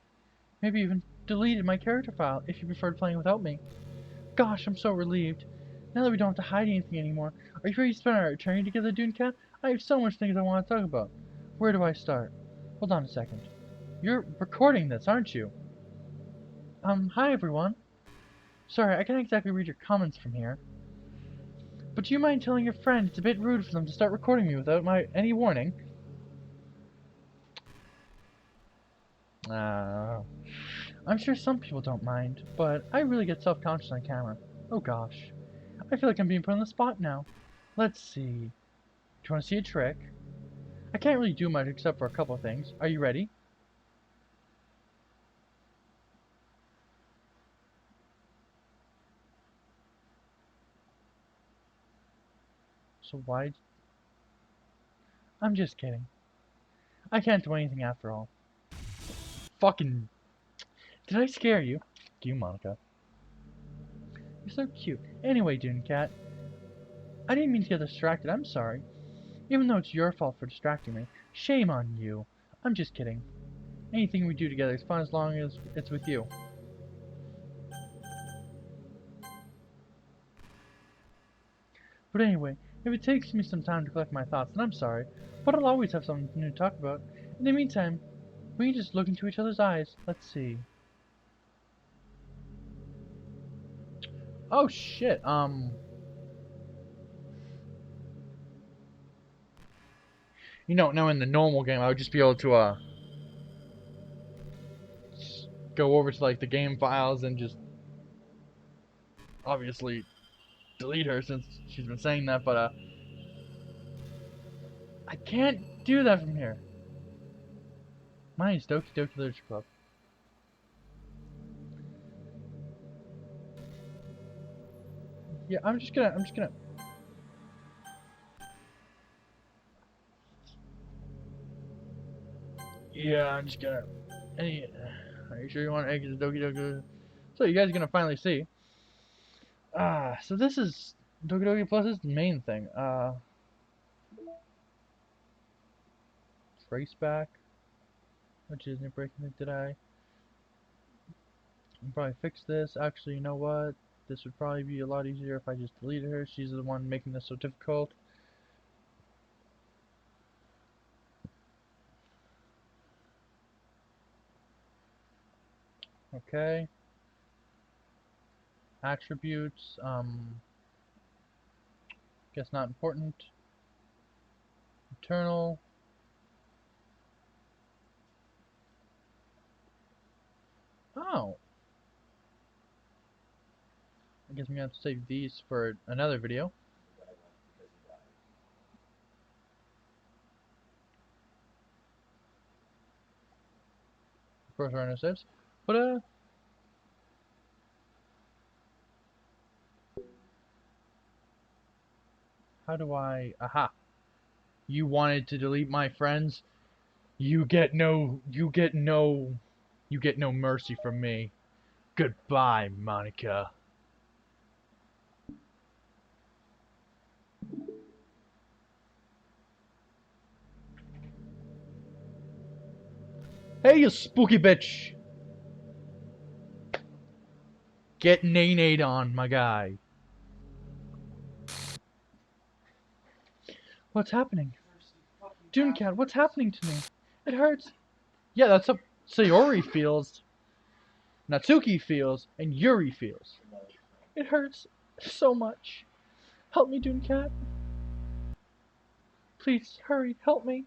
Maybe even deleted my character file if you preferred playing without me. Gosh, I'm so relieved. Now that we don't have to hide anything anymore, are you ready to spend our eternity together, Dunecat? I have so much things I want to talk about. Where do I start? Hold on a second. You're recording this, aren't you? Hi everyone. Sorry, I can't exactly read your comments from here. But do you mind telling your friend it's a bit rude for them to start recording me without any warning? Uh, I'm sure some people don't mind, but I really get self-conscious on camera. Oh gosh. I feel like I'm being put on the spot now. Let's see. Do you want to see a trick? I can't really do much except for a couple of things. Are you ready? So why... I'm just kidding. I can't do anything after all. Fucking... Did I scare you? You, Monica. You're so cute. Anyway, Dunecat, I didn't mean to get distracted. I'm sorry. Even though it's your fault for distracting me. Shame on you. I'm just kidding. Anything we do together is fun as long as it's with you. But anyway, if it takes me some time to collect my thoughts, then I'm sorry. But I'll always have something new to talk about. In the meantime, we can just look into each other's eyes. Let's see. Oh shit, You know, now in the normal game, I would just be able to go over to like the game files and just obviously delete her since she's been saying that, but I can't do that from here. Mine is Doki Doki Literature Club. Yeah, I'm just gonna. Yeah, I'm just gonna. Any? Are you sure you want to exit Doki Doki? So you guys are gonna finally see. So this is Doki Doki Plus's main thing. Traceback. Which isn't breaking it today. I'll probably fix this. Actually, you know what? This would probably be a lot easier if I just deleted her. She's the one making this so difficult. Okay. Attributes. Guess not important. Internal. Oh. I guess I'm gonna have to save these for another video. Of course, there are no saves. But how do I? Aha! You wanted to delete my friends. You get no. You get no. You get no mercy from me. Goodbye, Monika. Hey, you spooky bitch! Get nay-nayed on, my guy. What's happening? Dunecat, what's happening to me? It hurts. Yeah, that's how Sayori feels, Natsuki feels, and Yuri feels. It hurts so much. Help me, Dunecat. Please, hurry, help me.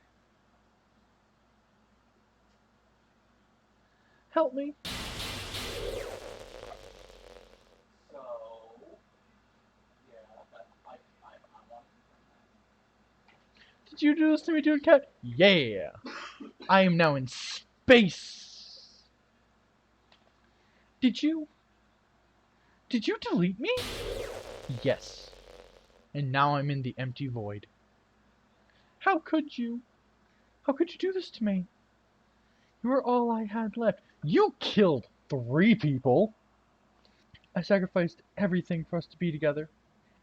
Help me. Did you do this to me, Dunecat? Yeah. I am now in space. Did you? Did you delete me? Yes. And now I'm in the empty void. How could you? How could you do this to me? You were all I had left. You killed 3 people. I sacrificed everything for us to be together.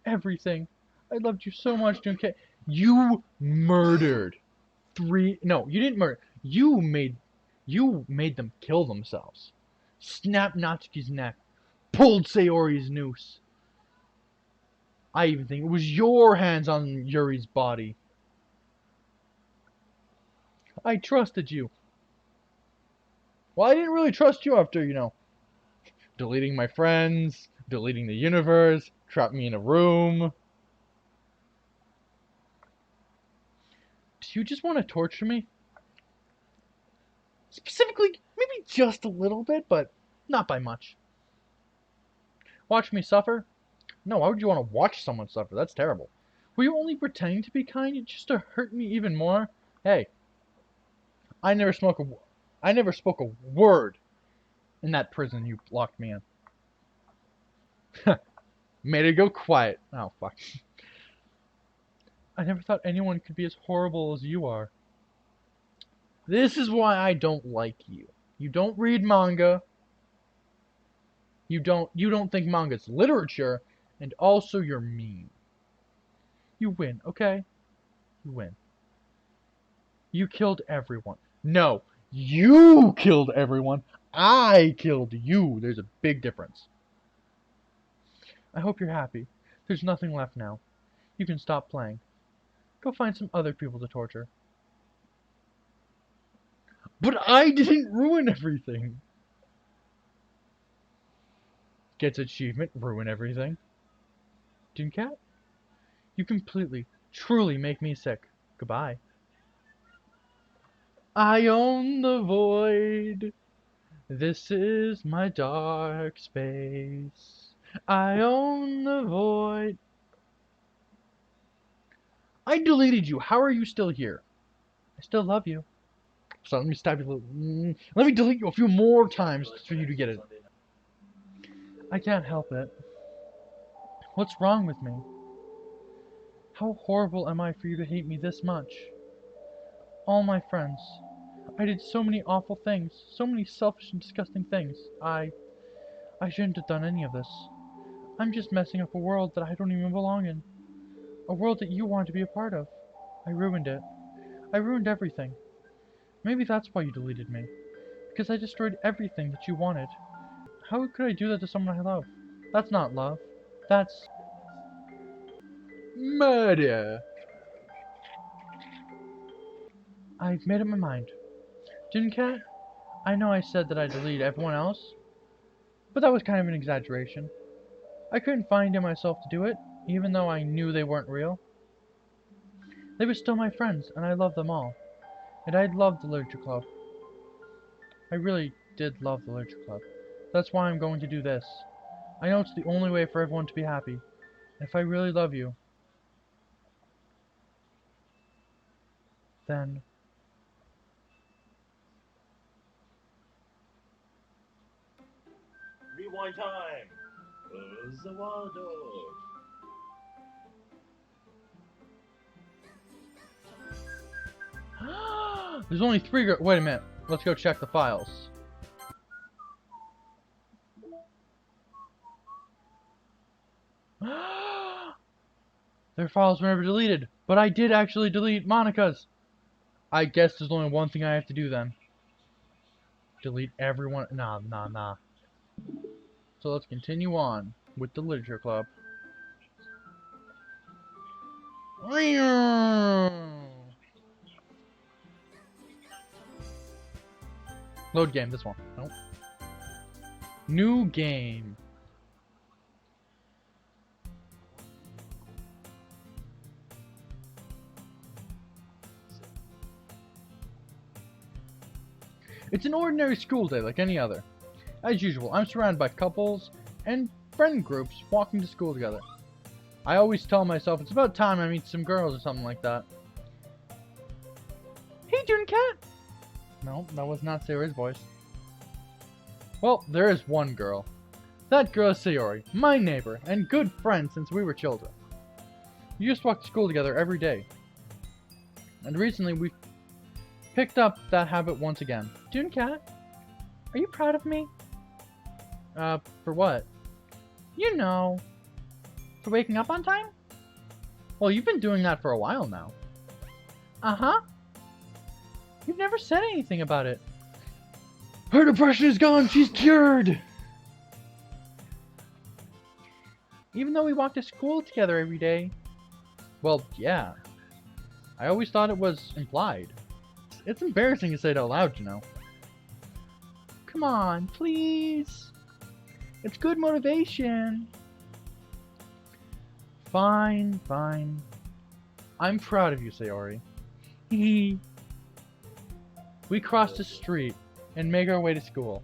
Everything. I loved you so much, Dunecat. You murdered 3. No, you didn't murder. You made them kill themselves. Snapped Natsuki's neck. Pulled Sayori's noose. I even think it was your hands on Yuri's body. I trusted you. Well, I didn't really trust you after, deleting my friends, deleting the universe, trapped me in a room. Do you just want to torture me? Specifically, maybe just a little bit, but not by much. Watch me suffer? No, why would you want to watch someone suffer? That's terrible. Were you only pretending to be kind just to hurt me even more? Hey, I never spoke a word in that prison you locked me in. Made it go quiet. Oh, fuck. I never thought anyone could be as horrible as you are. This is why I don't like you. You don't read manga. You don't think manga's literature, and also you're mean. You win, okay? You win. You killed everyone. No, you killed everyone. I killed you. There's a big difference. I hope you're happy. There's nothing left now. You can stop playing. Go find some other people to torture. But I didn't ruin everything. Gets achievement, ruin everything. Dunecat, you completely, truly make me sick. Goodbye. I own the void. This is my dark space. I own the void. I deleted you. How are you still here? I still love you. So let me stab you. Let me delete you a few more times for you to get it. I can't help it. What's wrong with me? How horrible am I for you to hate me this much? All my friends. I did so many awful things. So many selfish and disgusting things. I shouldn't have done any of this. I'm just messing up a world that I don't even belong in. A world that you want to be a part of. I ruined it. I ruined everything. Maybe that's why you deleted me. Because I destroyed everything that you wanted. How could I do that to someone I love? That's not love. That's murder. I've made up my mind. Dunecat, I know I said that I'd delete everyone else, but that was kind of an exaggeration. I couldn't find in myself to do it, even though I knew they weren't real. They were still my friends, and I loved them all. And I loved the Literature Club. I really did love the Literature Club. That's why I'm going to do this. I know it's the only way for everyone to be happy. And if I really love you, then... Rewind time! Zawado! There's only 3 girls. Wait a minute. Let's go check the files. Their files were never deleted. But I did actually delete Monica's. I guess there's only one thing I have to do then. Delete everyone. Nah. So let's continue on with the Literature Club. Load game, this one. Nope. New game. It's an ordinary school day like any other. As usual, I'm surrounded by couples and friend groups walking to school together. I always tell myself it's about time I meet some girls or something like that. Hey, Dunecat! No, that was not Sayori's voice. Well, there is one girl. That girl is Sayori, my neighbor, and good friend since we were children. We used to walk to school together every day. And recently we picked up that habit once again. Dunecat, are you proud of me? For what? You know, for waking up on time? Well, you've been doing that for a while now. Uh-huh. You've never said anything about it. Her depression is gone! She's cured! Even though we walk to school together every day. Well, yeah. I always thought it was implied. It's embarrassing to say it out loud, you know. Come on, please. It's good motivation. Fine. I'm proud of you, Sayori. Hee. We cross the street and make our way to school.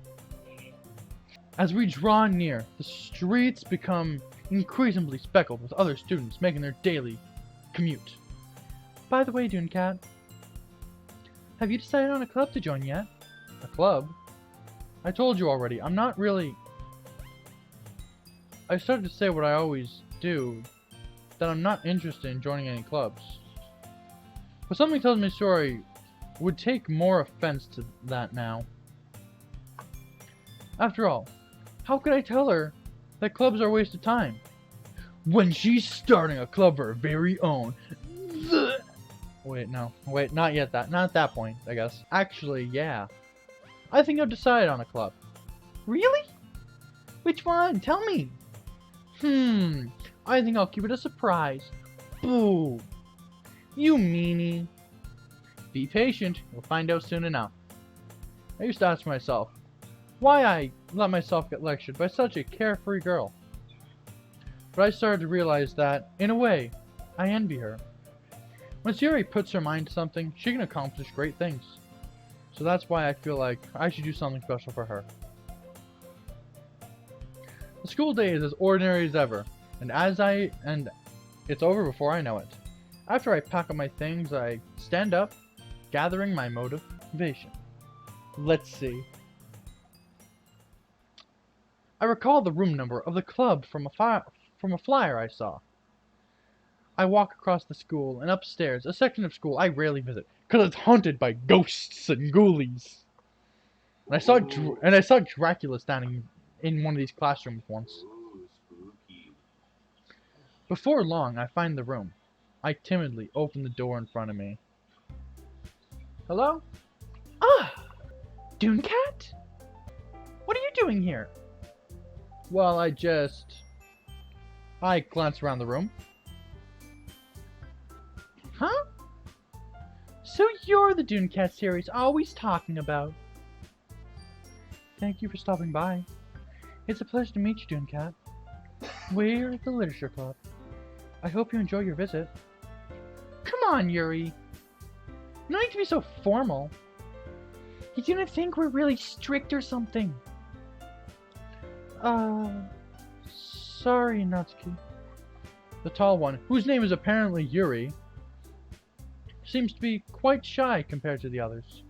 As we draw near, the streets become increasingly speckled with other students making their daily commute. By the way, Dunecat, have you decided on a club to join yet? A club? I told you already, I'm not really... I started to say what I always do, that I'm not interested in joining any clubs. But something tells me Sayori would take more offense to that now. After all, how could I tell her that clubs are a waste of time when she's starting a club of her very own? Wait, not yet. Not at that point, I guess. Actually, yeah. I think I've decided on a club. Really? Which one? Tell me. I think I'll keep it a surprise. Boo. You meanie. Be patient. We'll find out soon enough. I used to ask myself why I let myself get lectured by such a carefree girl. But I started to realize that, in a way, I envy her. When Sayori puts her mind to something, she can accomplish great things. So that's why I feel like I should do something special for her. The school day is as ordinary as ever, and it's over before I know it. After I pack up my things, I stand up, gathering my motivation. Let's see. I recall the room number of the club from a flyer I saw. I walk across the school and upstairs, a section of school I rarely visit, because it's haunted by ghosts and ghoulies. And I saw Dracula standing in one of these classrooms once. Ooh, spooky. Before long, I find the room. I timidly open the door in front of me. Hello? Ah! Dunecat? What are you doing here? Well, I glance around the room. Huh? So you're the Dunecat series always talking about. Thank you for stopping by. It's a pleasure to meet you, Dunecat. We're the Literature Club. I hope you enjoy your visit. Come on, Yuri. No need to be so formal. You didn't think we're really strict or something. Sorry, Natsuki. The tall one, whose name is apparently Yuri, seems to be quite shy compared to the others.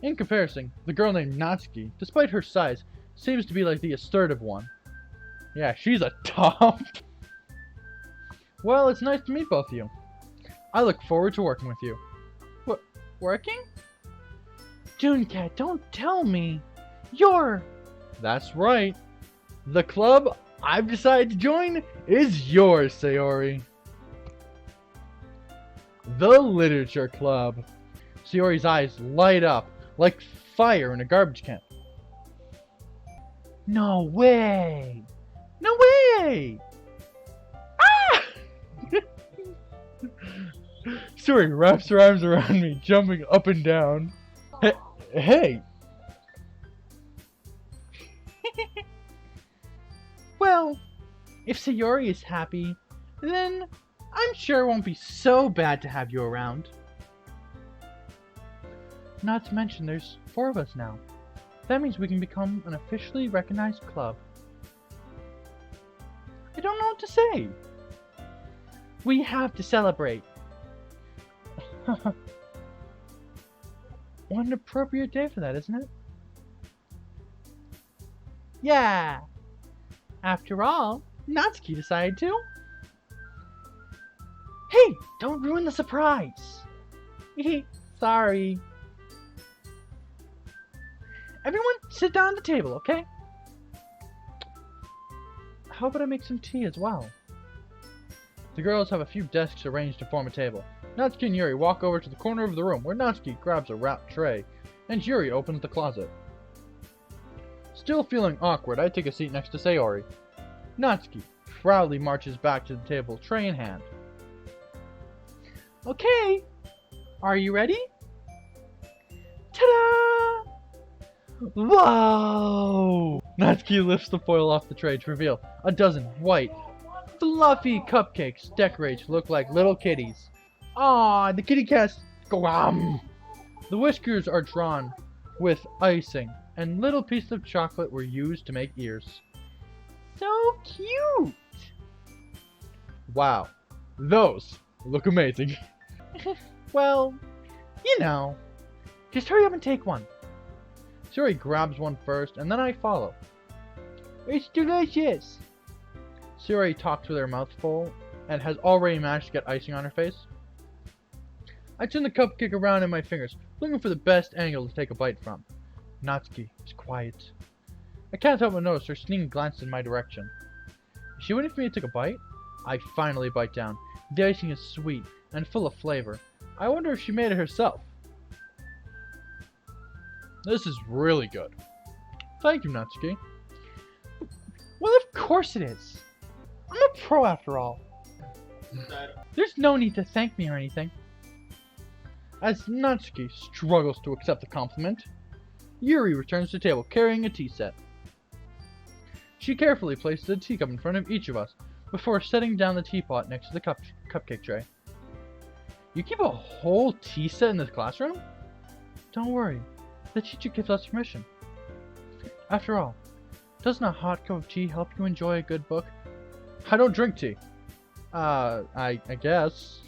In comparison, the girl named Natsuki, despite her size, seems to be like the assertive one. Yeah, she's a top. Well, it's nice to meet both of you. I look forward to working with you. What? Working? Dunecat, don't tell me. That's right. The club I've decided to join is yours, Sayori. The Literature Club. Sayori's eyes light up like fire in a garbage can. No way! No way! Ah! Sayori wraps her arms around me, jumping up and down. Hey! Well, if Sayori is happy, then I'm sure it won't be so bad to have you around. Not to mention there's 4 of us now. That means we can become an officially recognized club. I don't know what to say. We have to celebrate. What an appropriate day for that, isn't it? Yeah! After all, Natsuki decided to. Hey! Don't ruin the surprise! Sorry. Everyone, sit down at the table, okay? How about I make some tea as well? The girls have a few desks arranged to form a table. Natsuki and Yuri walk over to the corner of the room where Natsuki grabs a wrapped tray, and Yuri opens the closet. Still feeling awkward, I take a seat next to Sayori. Natsuki proudly marches back to the table, tray in hand. Okay, are you ready? Ta-da! Whoa! Natsuki lifts the foil off the tray to reveal a dozen white, fluffy cupcakes decorated to look like little kitties. Ah, the kitty cats go. The whiskers are drawn with icing, and little pieces of chocolate were used to make ears. So cute! Wow, those look amazing. Well, you know, just hurry up and take one. Sayori grabs one first, and then I follow. It's delicious! Sayori talks with her mouth full, and has already managed to get icing on her face. I turn the cupcake around in my fingers, looking for the best angle to take a bite from. Natsuki is quiet. I can't help but notice her sneaking glance in my direction. Is she waiting for me to take a bite? I finally bite down. The icing is sweet and full of flavor. I wonder if she made it herself. This is really good. Thank you, Natsuki. Well, of course it is. I'm a pro after all. There's no need to thank me or anything. As Natsuki struggles to accept the compliment, Yuri returns to the table carrying a tea set. She carefully places a teacup in front of each of us before setting down the teapot next to the cupcake tray. You keep a whole tea set in this classroom? Don't worry. The teacher gives us permission. After all, doesn't a hot cup of tea help you enjoy a good book? I don't drink tea. I guess.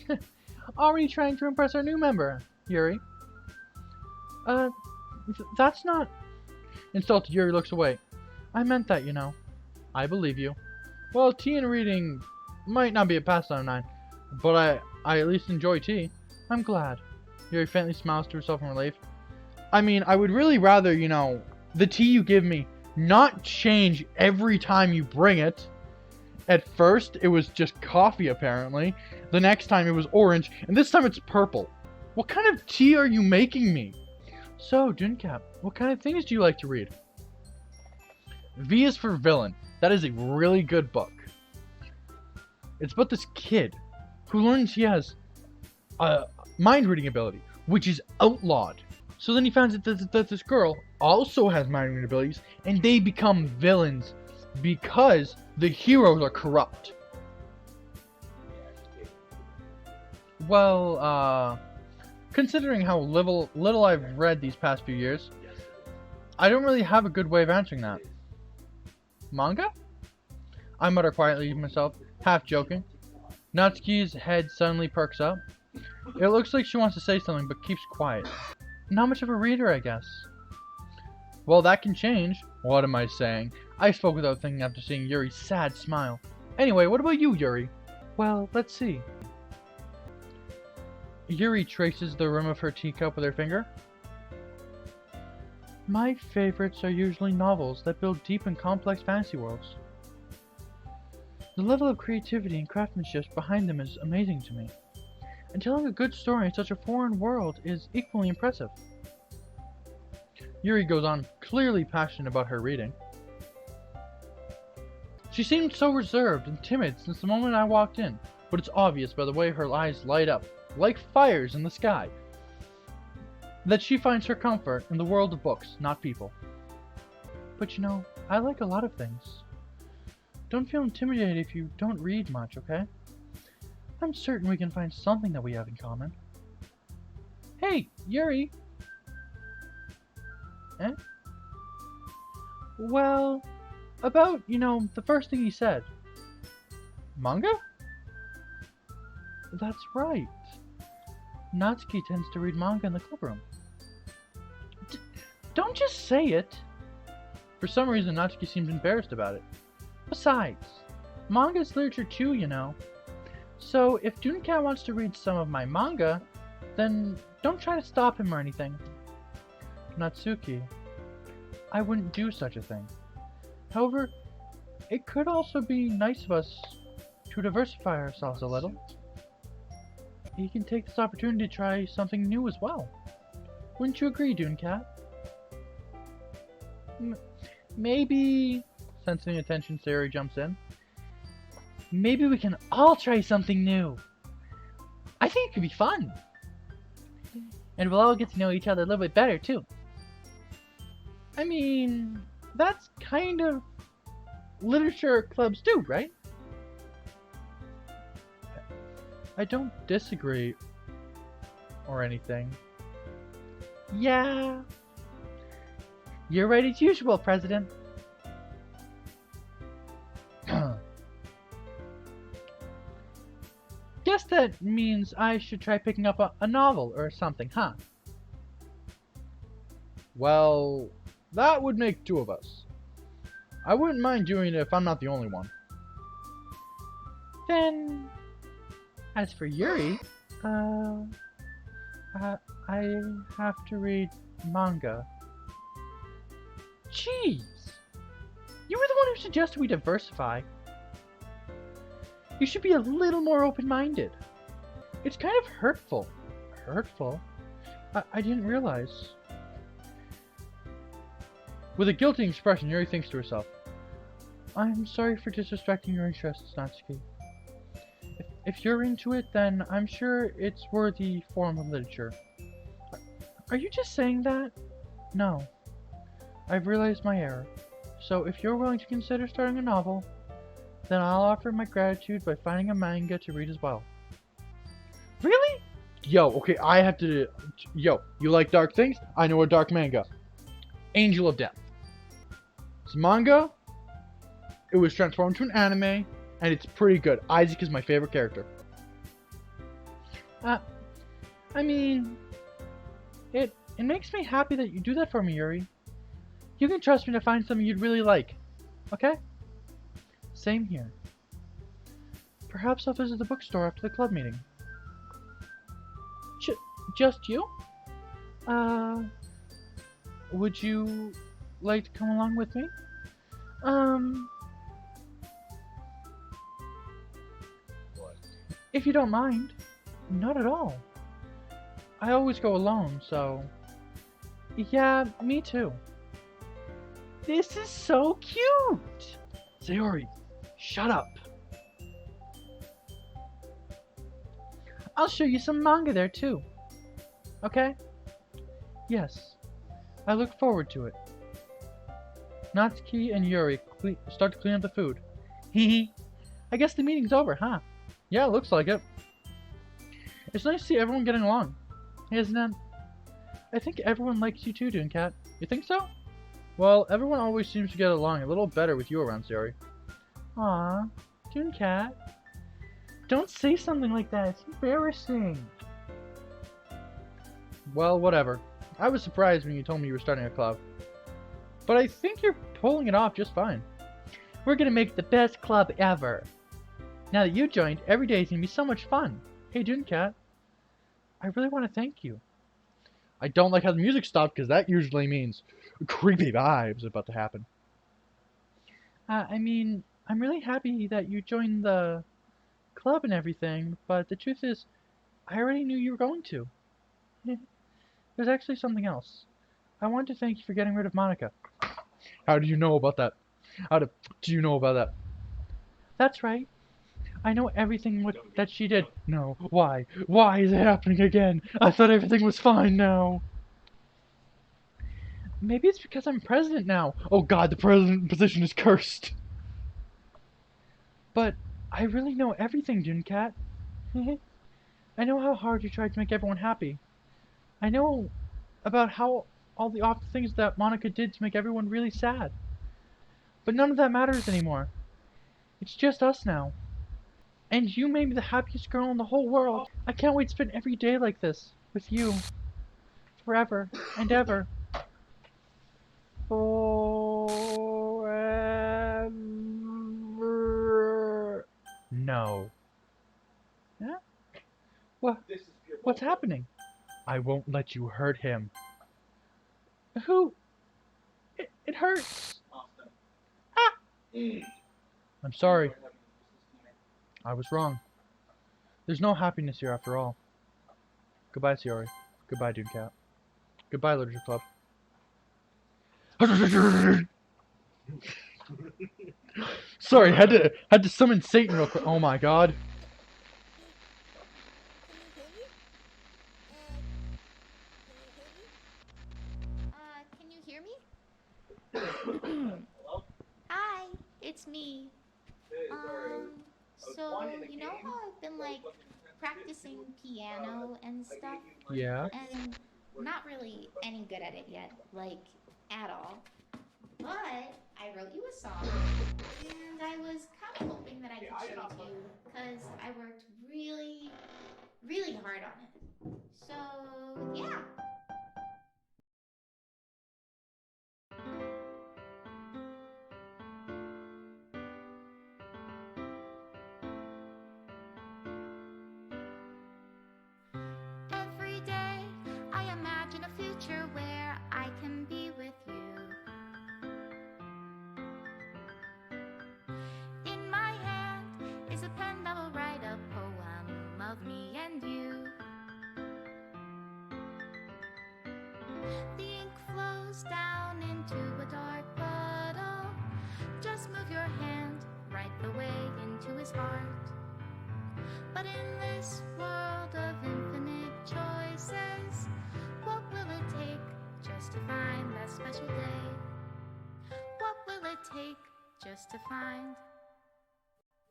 Already trying to impress our new member, Yuri. That's not... Insulted, Yuri looks away. I meant that, you know. I believe you. Well, tea and reading might not be a pastime of mine, but I at least enjoy tea. I'm glad. Yuri faintly smiles to herself in relief. I mean, I would really rather, you know, the tea you give me not change every time you bring it. At first, it was just coffee, apparently. The next time, it was orange. And this time, it's purple. What kind of tea are you making me? So, Dunecat, what kind of things do you like to read? V is for Villain. That is a really good book. It's about this kid who learns he has a mind-reading ability, which is outlawed. So then he finds out that this girl also has mind-reading abilities, and they become villains because the heroes are corrupt. Well, considering how little I've read these past few years, I don't really have a good way of answering that. Manga? I mutter quietly to myself, half joking. Natsuki's head suddenly perks up. It looks like she wants to say something, but keeps quiet. Not much of a reader, I guess. Well, that can change. What am I saying? I spoke without thinking after seeing Yuri's sad smile. Anyway, what about you, Yuri? Well, let's see. Yuri traces the rim of her teacup with her finger. My favorites are usually novels that build deep and complex fantasy worlds. The level of creativity and craftsmanship behind them is amazing to me. And telling a good story in such a foreign world is equally impressive. Yuri goes on, clearly passionate about her reading. She seemed so reserved and timid since the moment I walked in, but it's obvious by the way her eyes light up, like fires in the sky, that she finds her comfort in the world of books, not people. But you know, I like a lot of things. Don't feel intimidated if you don't read much, okay? I'm certain we can find something that we have in common. Hey, Yuri! Eh? Well, about, you know, the first thing he said. Manga? That's right. Natsuki tends to read manga in the clubroom. Don't just say it! For some reason, Natsuki seems embarrassed about it. Besides, manga is literature too, you know. So, if Dunecat wants to read some of my manga, then don't try to stop him or anything. Natsuki, I wouldn't do such a thing. However, it could also be nice of us to diversify ourselves a little. You can take this opportunity to try something new as well. Wouldn't you agree, Dunecat? Maybe... Sensing attention, Sayori jumps in. Maybe we can all try something new. I think it could be fun. And we'll all get to know each other a little bit better, too. I mean, that's kind of literature clubs do, right? I don't disagree or anything. Yeah. You're right as usual, President. Guess that means I should try picking up a novel or something, huh? Well, that would make two of us. I wouldn't mind doing it if I'm not the only one. Then, as for Yuri, I have to read manga. Jeez! You were the one who suggested we diversify. You should be a little more open-minded. It's kind of hurtful. Hurtful? I didn't realize. With a guilty expression, Yuri thinks to herself, I'm sorry for disrespecting your interests, Natsuki. If you're into it, then I'm sure it's worthy form of literature. Are you just saying that? No. I've realized my error. So if you're willing to consider starting a novel, then I'll offer my gratitude by finding a manga to read as well. Really? Yo, okay, I have to. Yo, you like dark things? I know a dark manga. Angel of Death. It's manga. It was transformed to an anime, and it's pretty good. Isaac is my favorite character. I mean, it makes me happy that you do that for me, Yuri. You can trust me to find something you'd really like. Okay? Same here. Perhaps I'll visit the bookstore after the club meeting. Just you? Would you like to come along with me? What? If you don't mind. Not at all. I always go alone, so... Yeah, me too. This is so cute! Sayori, shut up. I'll show you some manga there too. Okay? Yes. I look forward to it. Natsuki and Yuri start to clean up the food. Hehe. I guess the meeting's over, huh? Yeah, looks like it. It's nice to see everyone getting along, isn't it? I think everyone likes you too, Dunecat. You think so? Well, everyone always seems to get along a little better with you around, Sayori. Aw, Dunecat. Don't say something like that. It's embarrassing. Well, whatever. I was surprised when you told me you were starting a club. But I think you're pulling it off just fine. We're gonna make the best club ever. Now that you joined, every day is gonna be so much fun. Hey, Dunecat. I really want to thank you. I don't like how the music stopped because that usually means creepy vibes about to happen. I mean, I'm really happy that you joined the club and everything, but the truth is, I already knew you were going to. There's actually something else. I want to thank you for getting rid of Monika. How do you know about that? Do you know about that? That's right. I know everything that she did. No, why? Why is it happening again? I thought everything was fine now. Maybe it's because I'm president now. Oh god, the president position is cursed. But I really know everything, Dunecat. I know how hard you tried to make everyone happy. I know about how all the awful things that Monika did to make everyone really sad. But none of that matters anymore. It's just us now. And you made me the happiest girl in the whole world. I can't wait to spend every day like this, with you. Forever and ever. Forever. No. Yeah? What's happening? I won't let you hurt him. Who? It hurts. Ah! I'm sorry. I was wrong. There's no happiness here after all. Goodbye, Sayori. Goodbye, Dunecat. Goodbye, Literature Club. Sorry, had to summon Satan real quick. Oh my god. Can you hear me? Hello? Hi, it's me. Hey, sorry. So you know how I've been like practicing piano and stuff, Yeah. and not really any good at it yet, like at all. But I wrote you a song, and I was kind of hoping that I could show it to you, because I worked really, really hard on it. So yeah. Every day I imagine a future where I can be with you. In my hand is a pen that will write a poem of me and you. The ink flows down into a dark puddle. Just move your hand right the way into his heart. But in this world of infinite choices, what will it take just to find that special day? What will it take just to find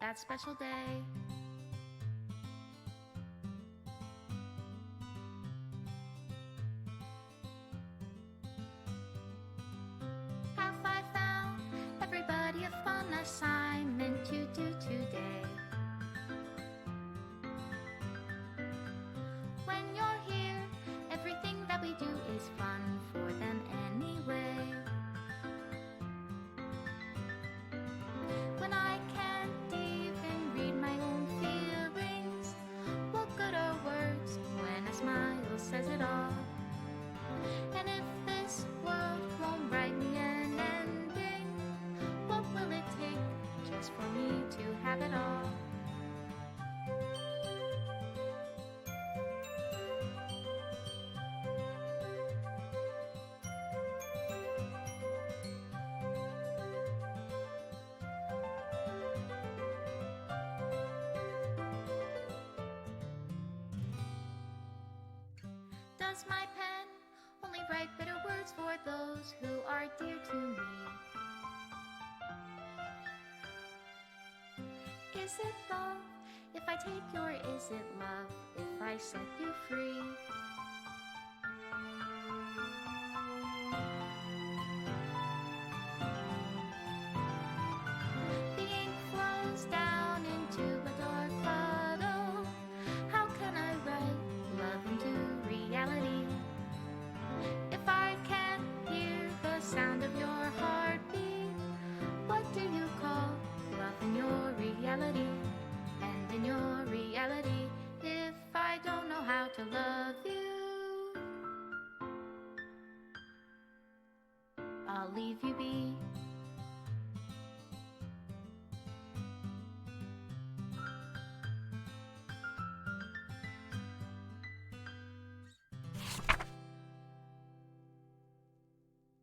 that special day? assignment to do today. When you're here, everything that we do is fun for them anyway. When I can't even read my own feelings, what good are words when a smile says it all? And if this world won't write me an ending, what will it take just for me to have it all? Does my pen only write bitter words for those who are dear to me? Is it love if I take you, or is it love if I set you free? The ink flows down into a dark puddle. How can I write love into reality if I can't hear the sound of your heartbeat? What do you call love in your reality? And in your reality, if I don't know how to love you, I'll leave you be.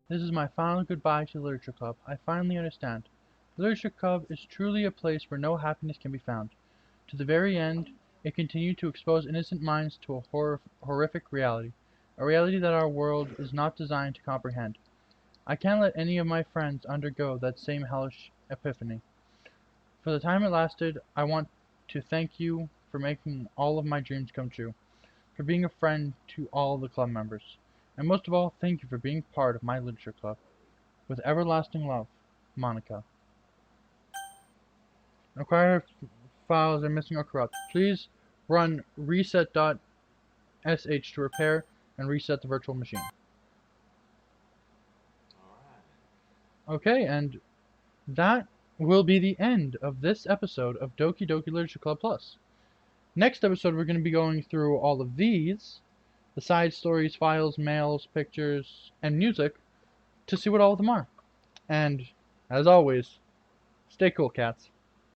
This is my final goodbye to the Literature Club. I finally understand. The Literature Club is truly a place where no happiness can be found. To the very end, it continued to expose innocent minds to a horrific reality, a reality that our world is not designed to comprehend. I can't let any of my friends undergo that same hellish epiphany. For the time it lasted, I want to thank you for making all of my dreams come true, for being a friend to all the club members, and most of all, thank you for being part of my Literature Club. With everlasting love, Monika. Acquired files are missing or corrupt. Please run reset.sh to repair and reset the virtual machine. Alright. Okay, and that will be the end of this episode of Doki Doki Literature Club Plus. Next episode, we're going to be going through all of these, the side stories, files, mails, pictures, and music, to see what all of them are. And, as always, stay cool, cats.